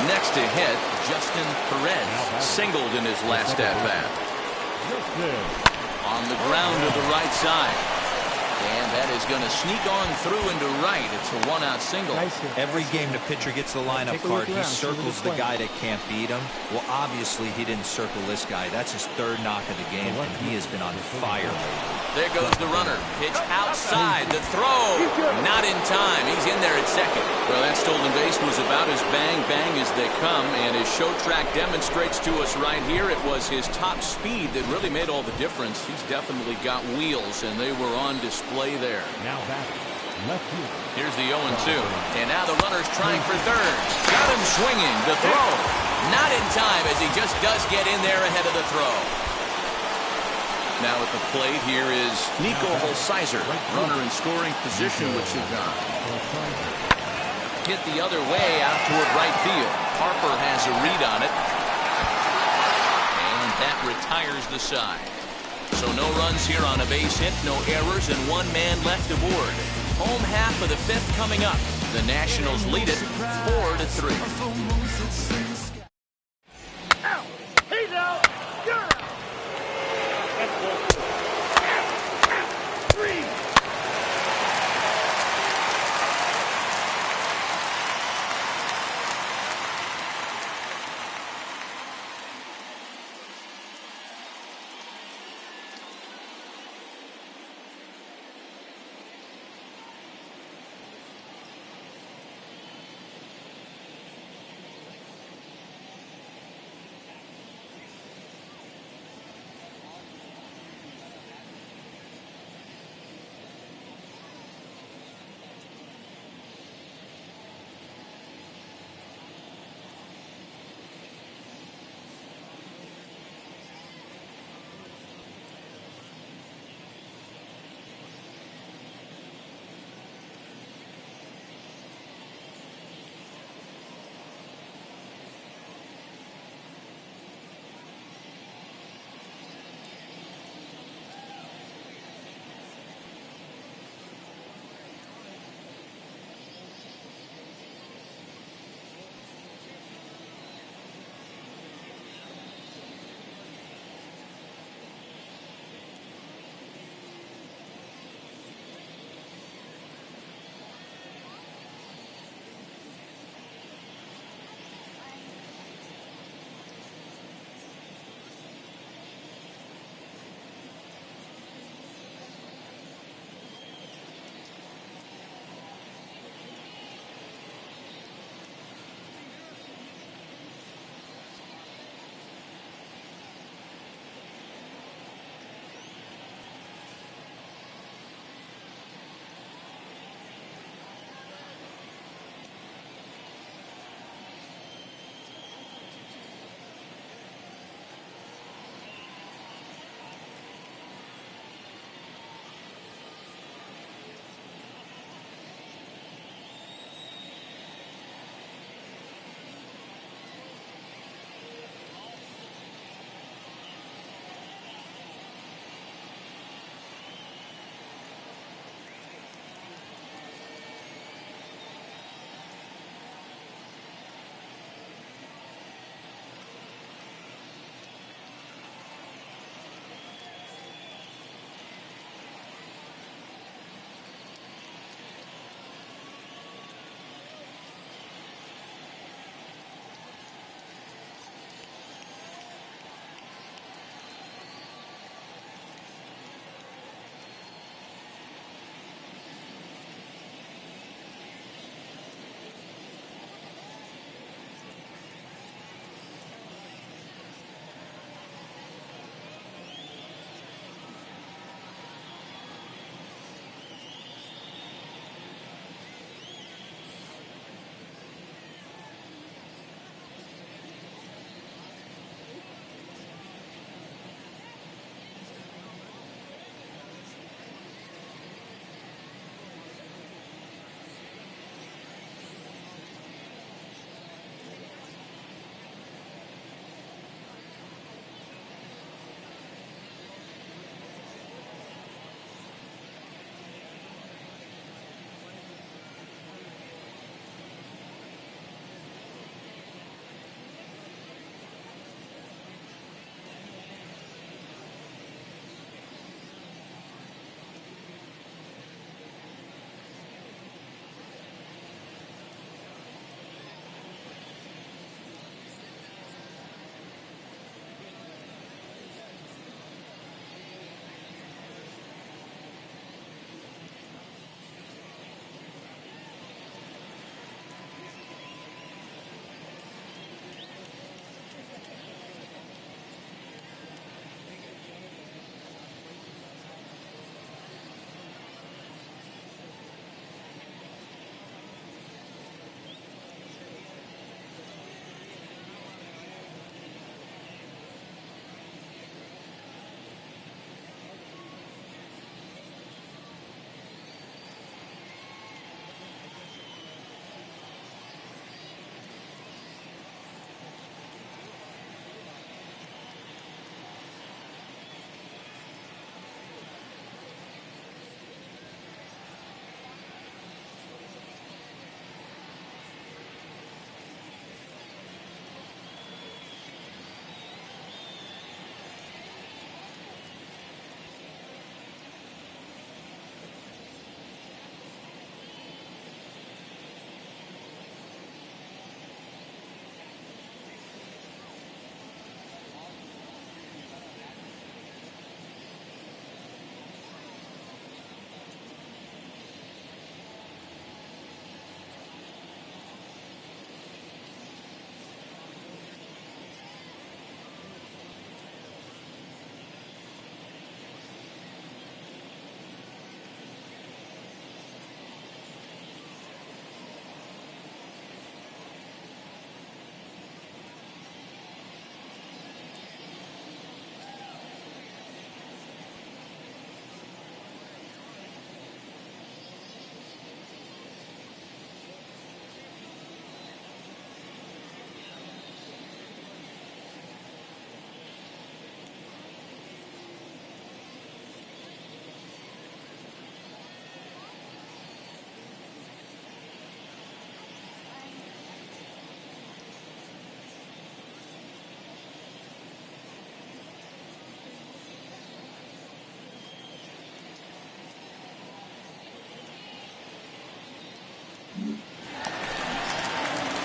Next to hit, Justin Perez singled in his last at-bat. On the ground to the right side. And that is going to sneak on through into right. It's a 1-out single. Every game the pitcher gets the lineup card, he circles the guy that can't beat him. Well, obviously he didn't circle this guy. That's his 3rd knock of the game, and he has been on fire lately. There goes the runner. Pitch outside. The throw. Not in time. He's in there at second. Well, that stolen base was about as bang-bang as they come, and his show track demonstrates to us right here it was his top speed that really made all the difference. He's definitely got wheels, and they were on display there. Now back. Left field. Here's the 0-2. And now the runner's trying for third. Got him swinging. The throw. Not in time as he just does get in there ahead of the throw. Now at the plate here is Nico Holsizer, runner in scoring position with Sugan. Hit the other way out toward right field. Harper has a read on it. And that retires the side. So no runs here on a base hit, no errors, and 1 man left aboard. Home half of the 5th coming up. The Nationals lead it 4-3. Out. He's out. You're out. That's 3.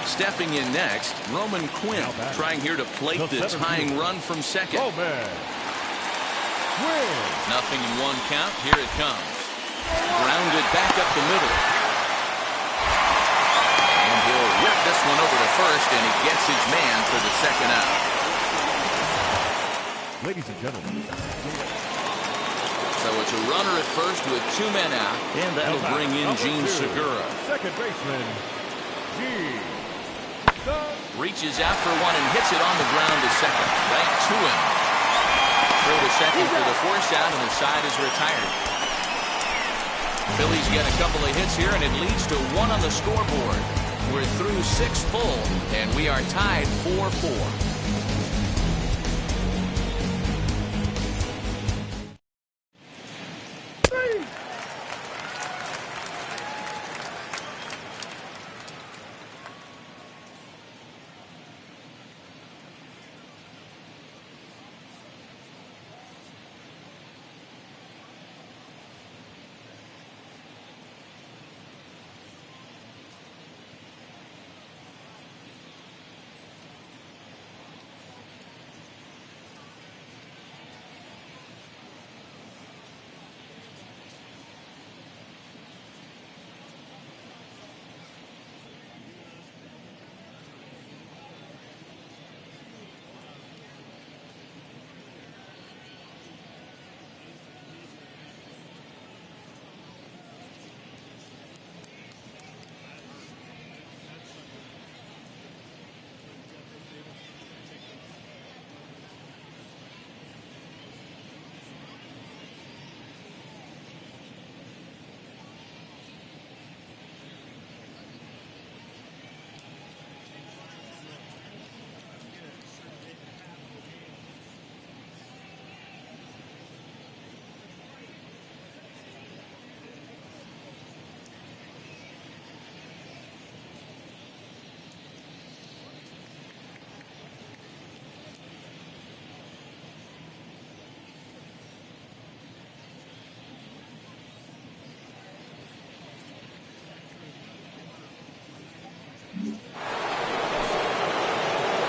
Stepping in next, Roman Quinn, trying here to plate the tying run from second. Nothing in one count. Here it comes. Grounded back up the middle. And he'll whip this one over to first, and he gets his man for the second out. Ladies and gentlemen. So it's a runner at first with 2 men out, and that'll bring in Gene Segura. Second baseman, Gene. Reaches out for one and hits it on the ground to second. Right to him. Throw to second for the force out, and the side is retired. Phillies get a couple of hits here, and it leads to 1 on the scoreboard. We're through 6 full, and we are tied 4-4.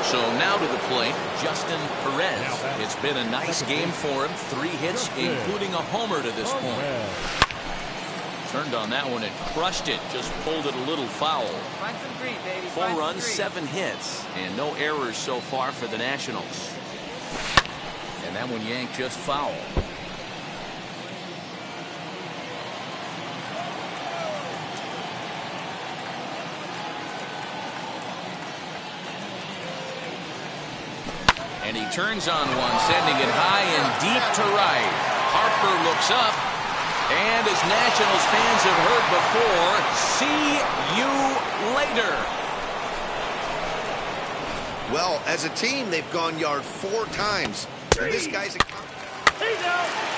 So now to the plate, Justin Perez. It's been a nice game for him. 3 hits, including a homer to this point. Turned on that one and crushed it. Just pulled it a little foul. 4 runs, 7 hits, and no errors so far for the Nationals. And that one yanked just foul. And he turns on one, sending it high and deep to right. Harper looks up, and as Nationals fans have heard before, see you later. Well, as a team, they've gone yard 4 times. And this guy's a... He's out.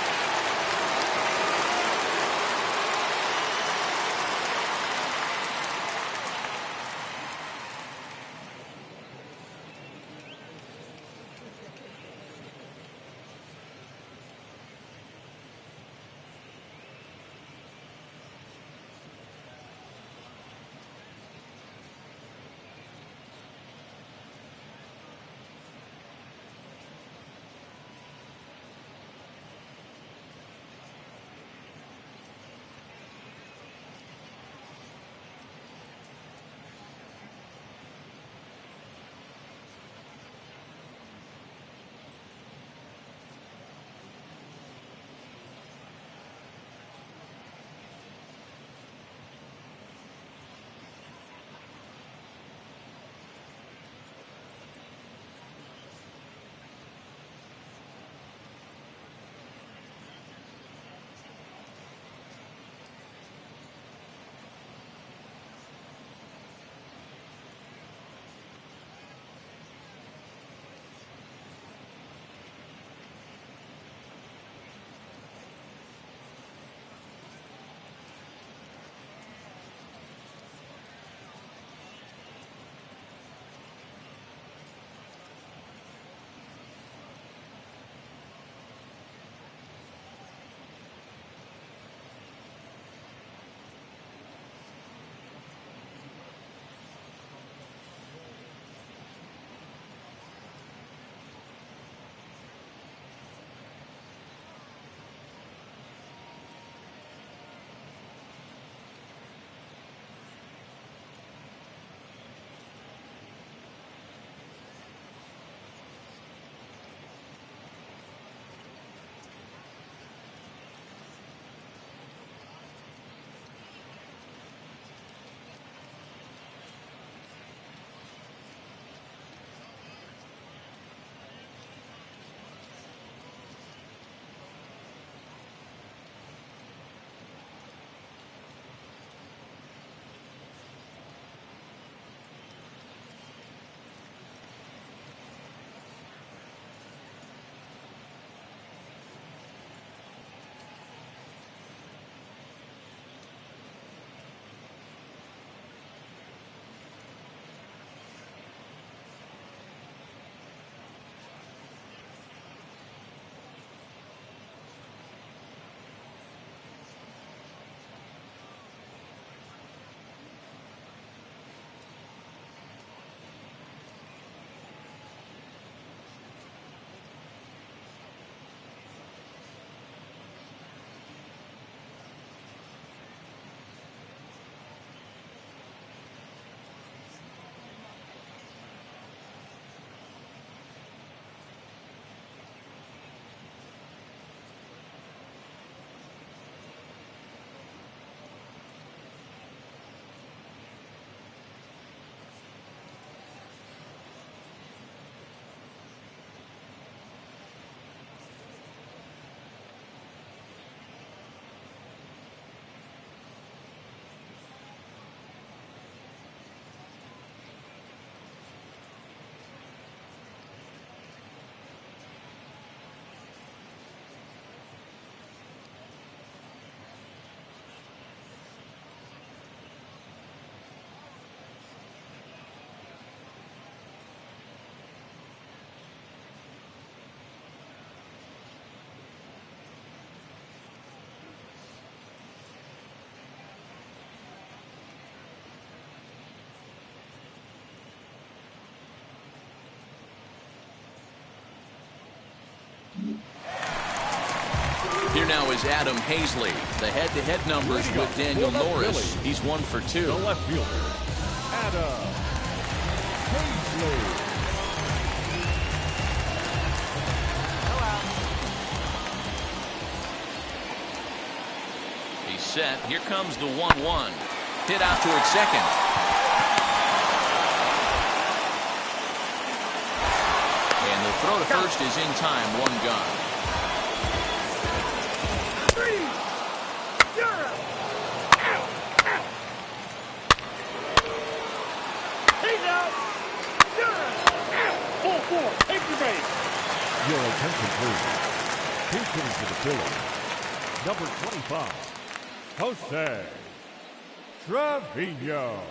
now is Adam Hazley. The head-to-head numbers with Daniel Norris. He's 1 for 2. The left fielder, Adam Hazley. He's set. Here comes the 1-1. Hit out toward second. And the throw to first is in time. 1 gone. Your attention, please. He's hitting to the field. Number 25, Jose Trevino.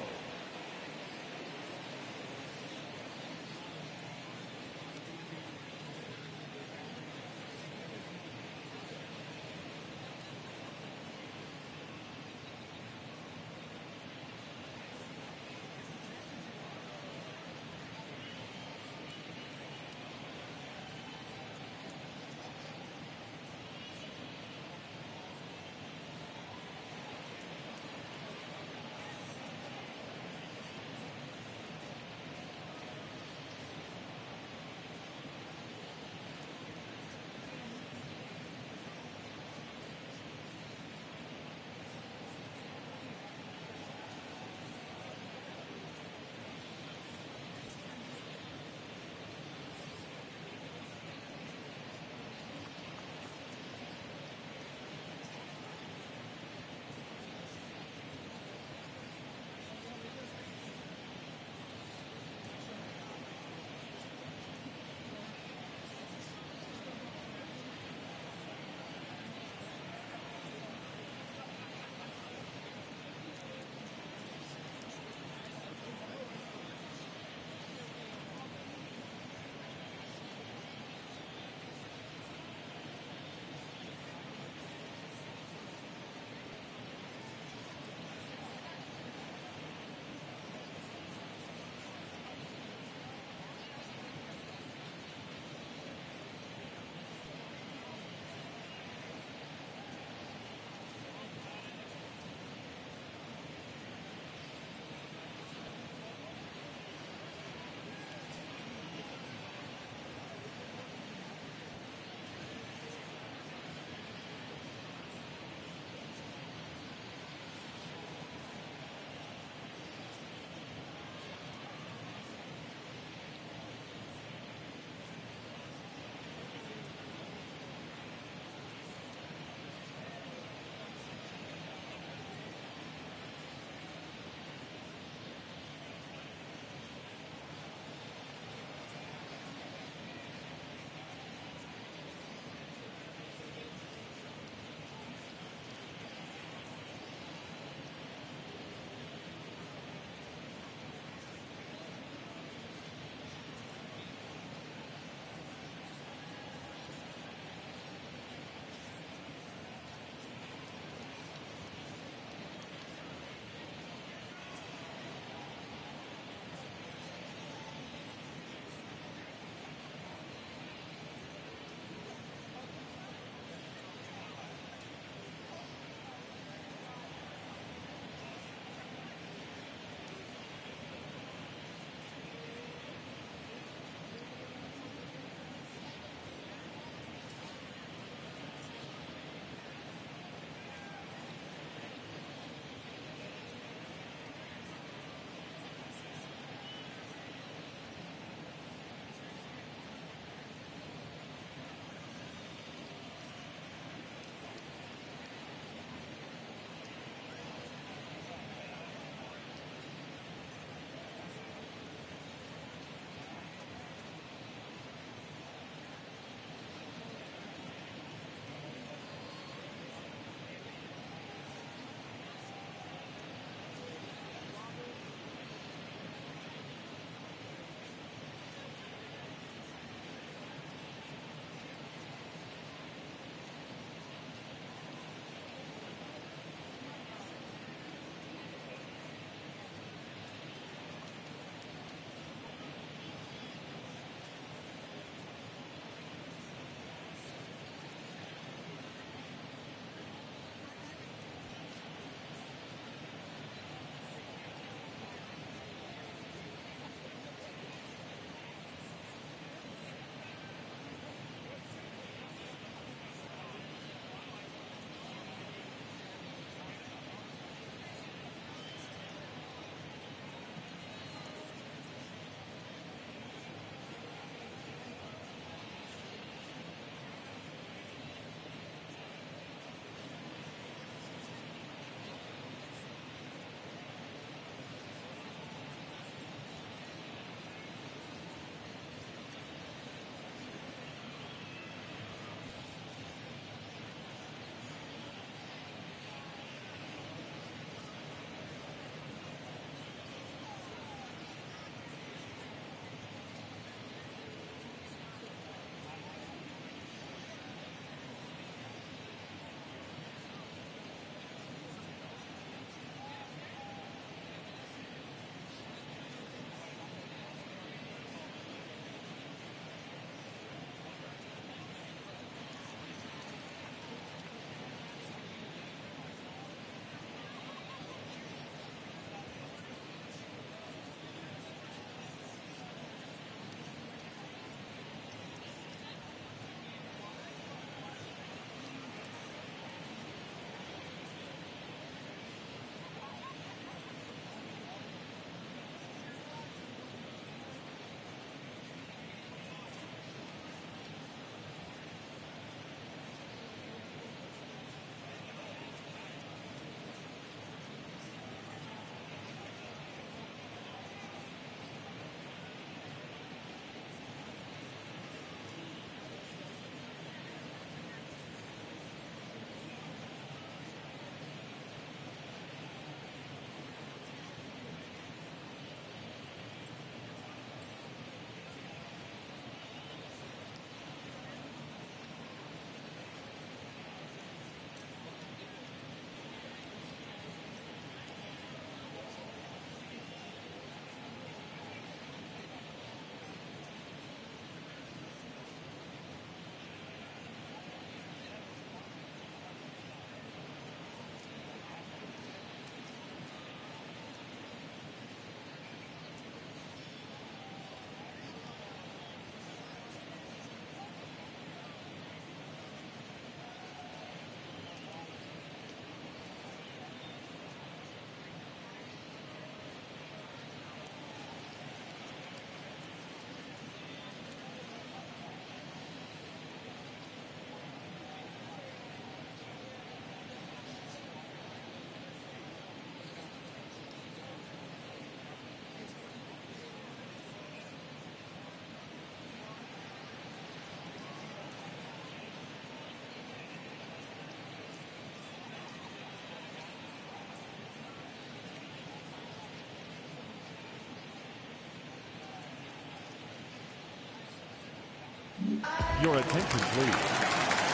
Your attention, please.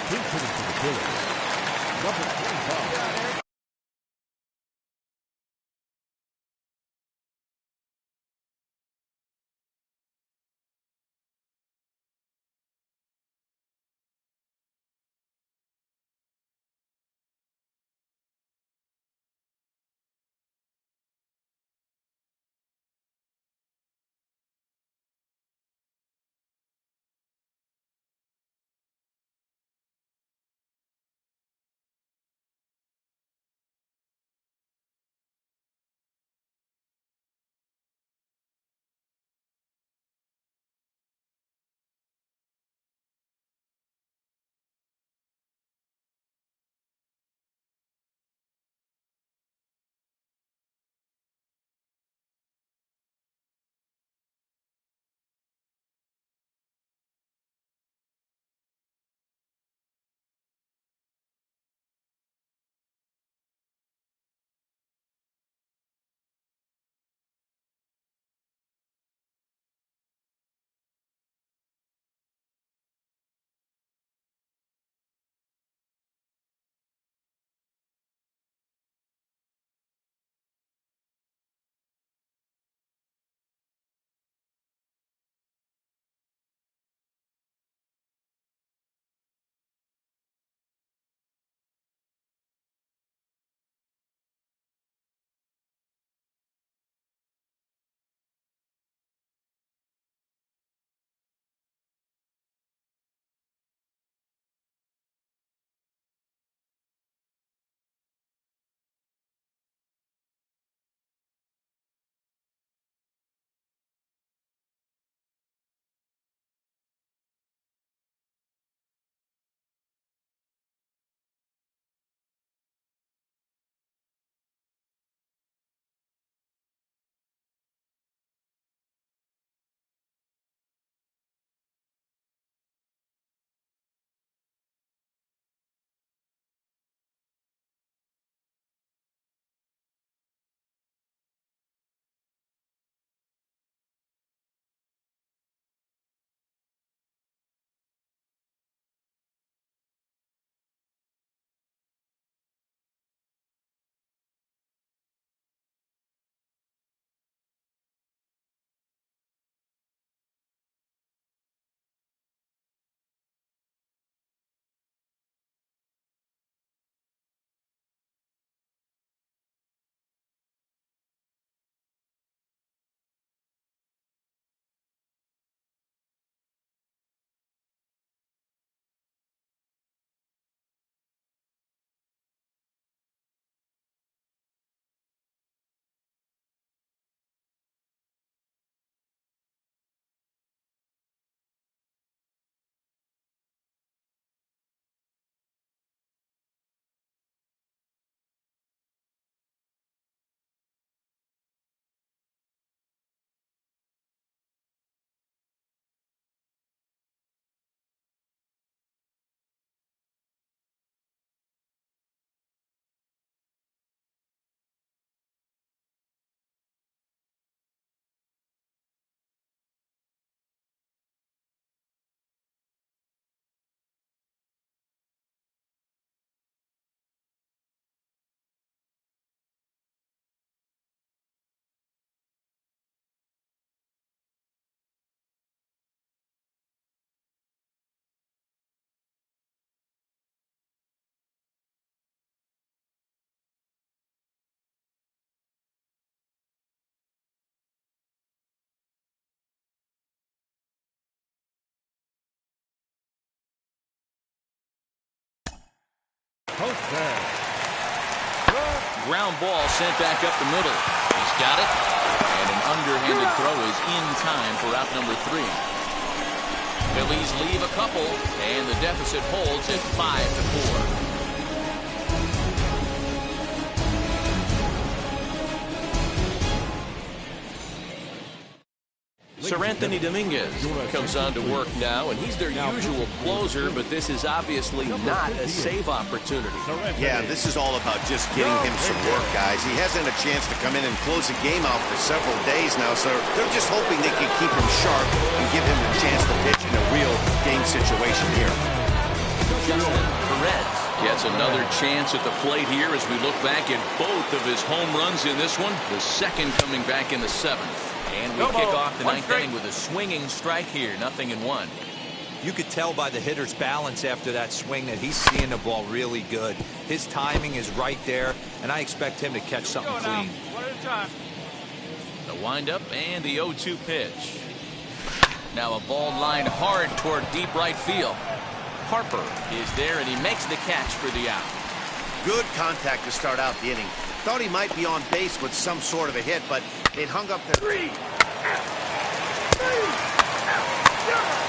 Please hit to the Phillies. Number 25. Ground ball sent back up the middle. He's got it. And an underhanded throw is in time for out number 3. Phillies leave a couple, and the deficit holds at 5-4. Sir Anthony Dominguez comes on to work now, and he's their usual closer, but this is obviously not a save opportunity. Yeah, this is all about just getting him some work, guys. He hasn't a chance to come in and close the game out for several days now, so they're just hoping they can keep him sharp and give him a chance to pitch in a real game situation here. Justin Perez gets another chance at the plate here as we look back at both of his home runs in this one, the second coming back in the 7th. And we kick off the 9th inning with a swinging strike here, 0-1. You could tell by the hitter's balance after that swing that he's seeing the ball really good. His timing is right there, and I expect him to catch something clean. One at a time. The windup and the 0-2 pitch. Now a ball lined hard toward deep right field. Harper is there, and he makes the catch for the out. Good contact to start out the inning. Thought he might be on base with some sort of a hit, but it hung up the... 3 out. 3 out.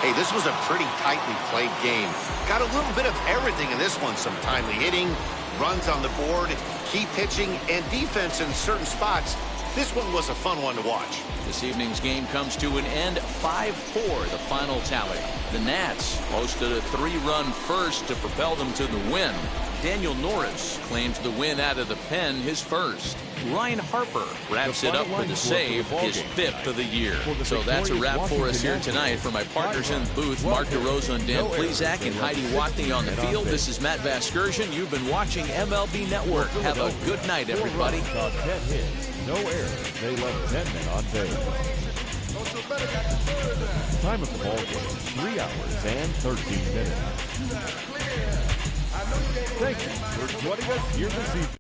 Hey, this was a pretty tightly played game. Got a little bit of everything in this one. Some timely hitting, runs on the board, key pitching, and defense in certain spots. This one was a fun one to watch. This evening's game comes to an end, 5-4, the final tally. The Nats posted a 3-run first to propel them to the win. Daniel Norris claims the win out of the pen, his first. Ryan Harper wraps it up with a save, his 5th of the year. So that's a wrap for us here tonight. For my partners in the booth, Mark DeRosa and Dan Plesac and Heidi Watney on the field, this is Matt Vasgersian. You've been watching MLB Network. Have a good night, everybody. 10 hits, no errors. They left 10 men on base. Time of the ball game, 3 hours and 13 minutes. Thank you for joining us here this evening.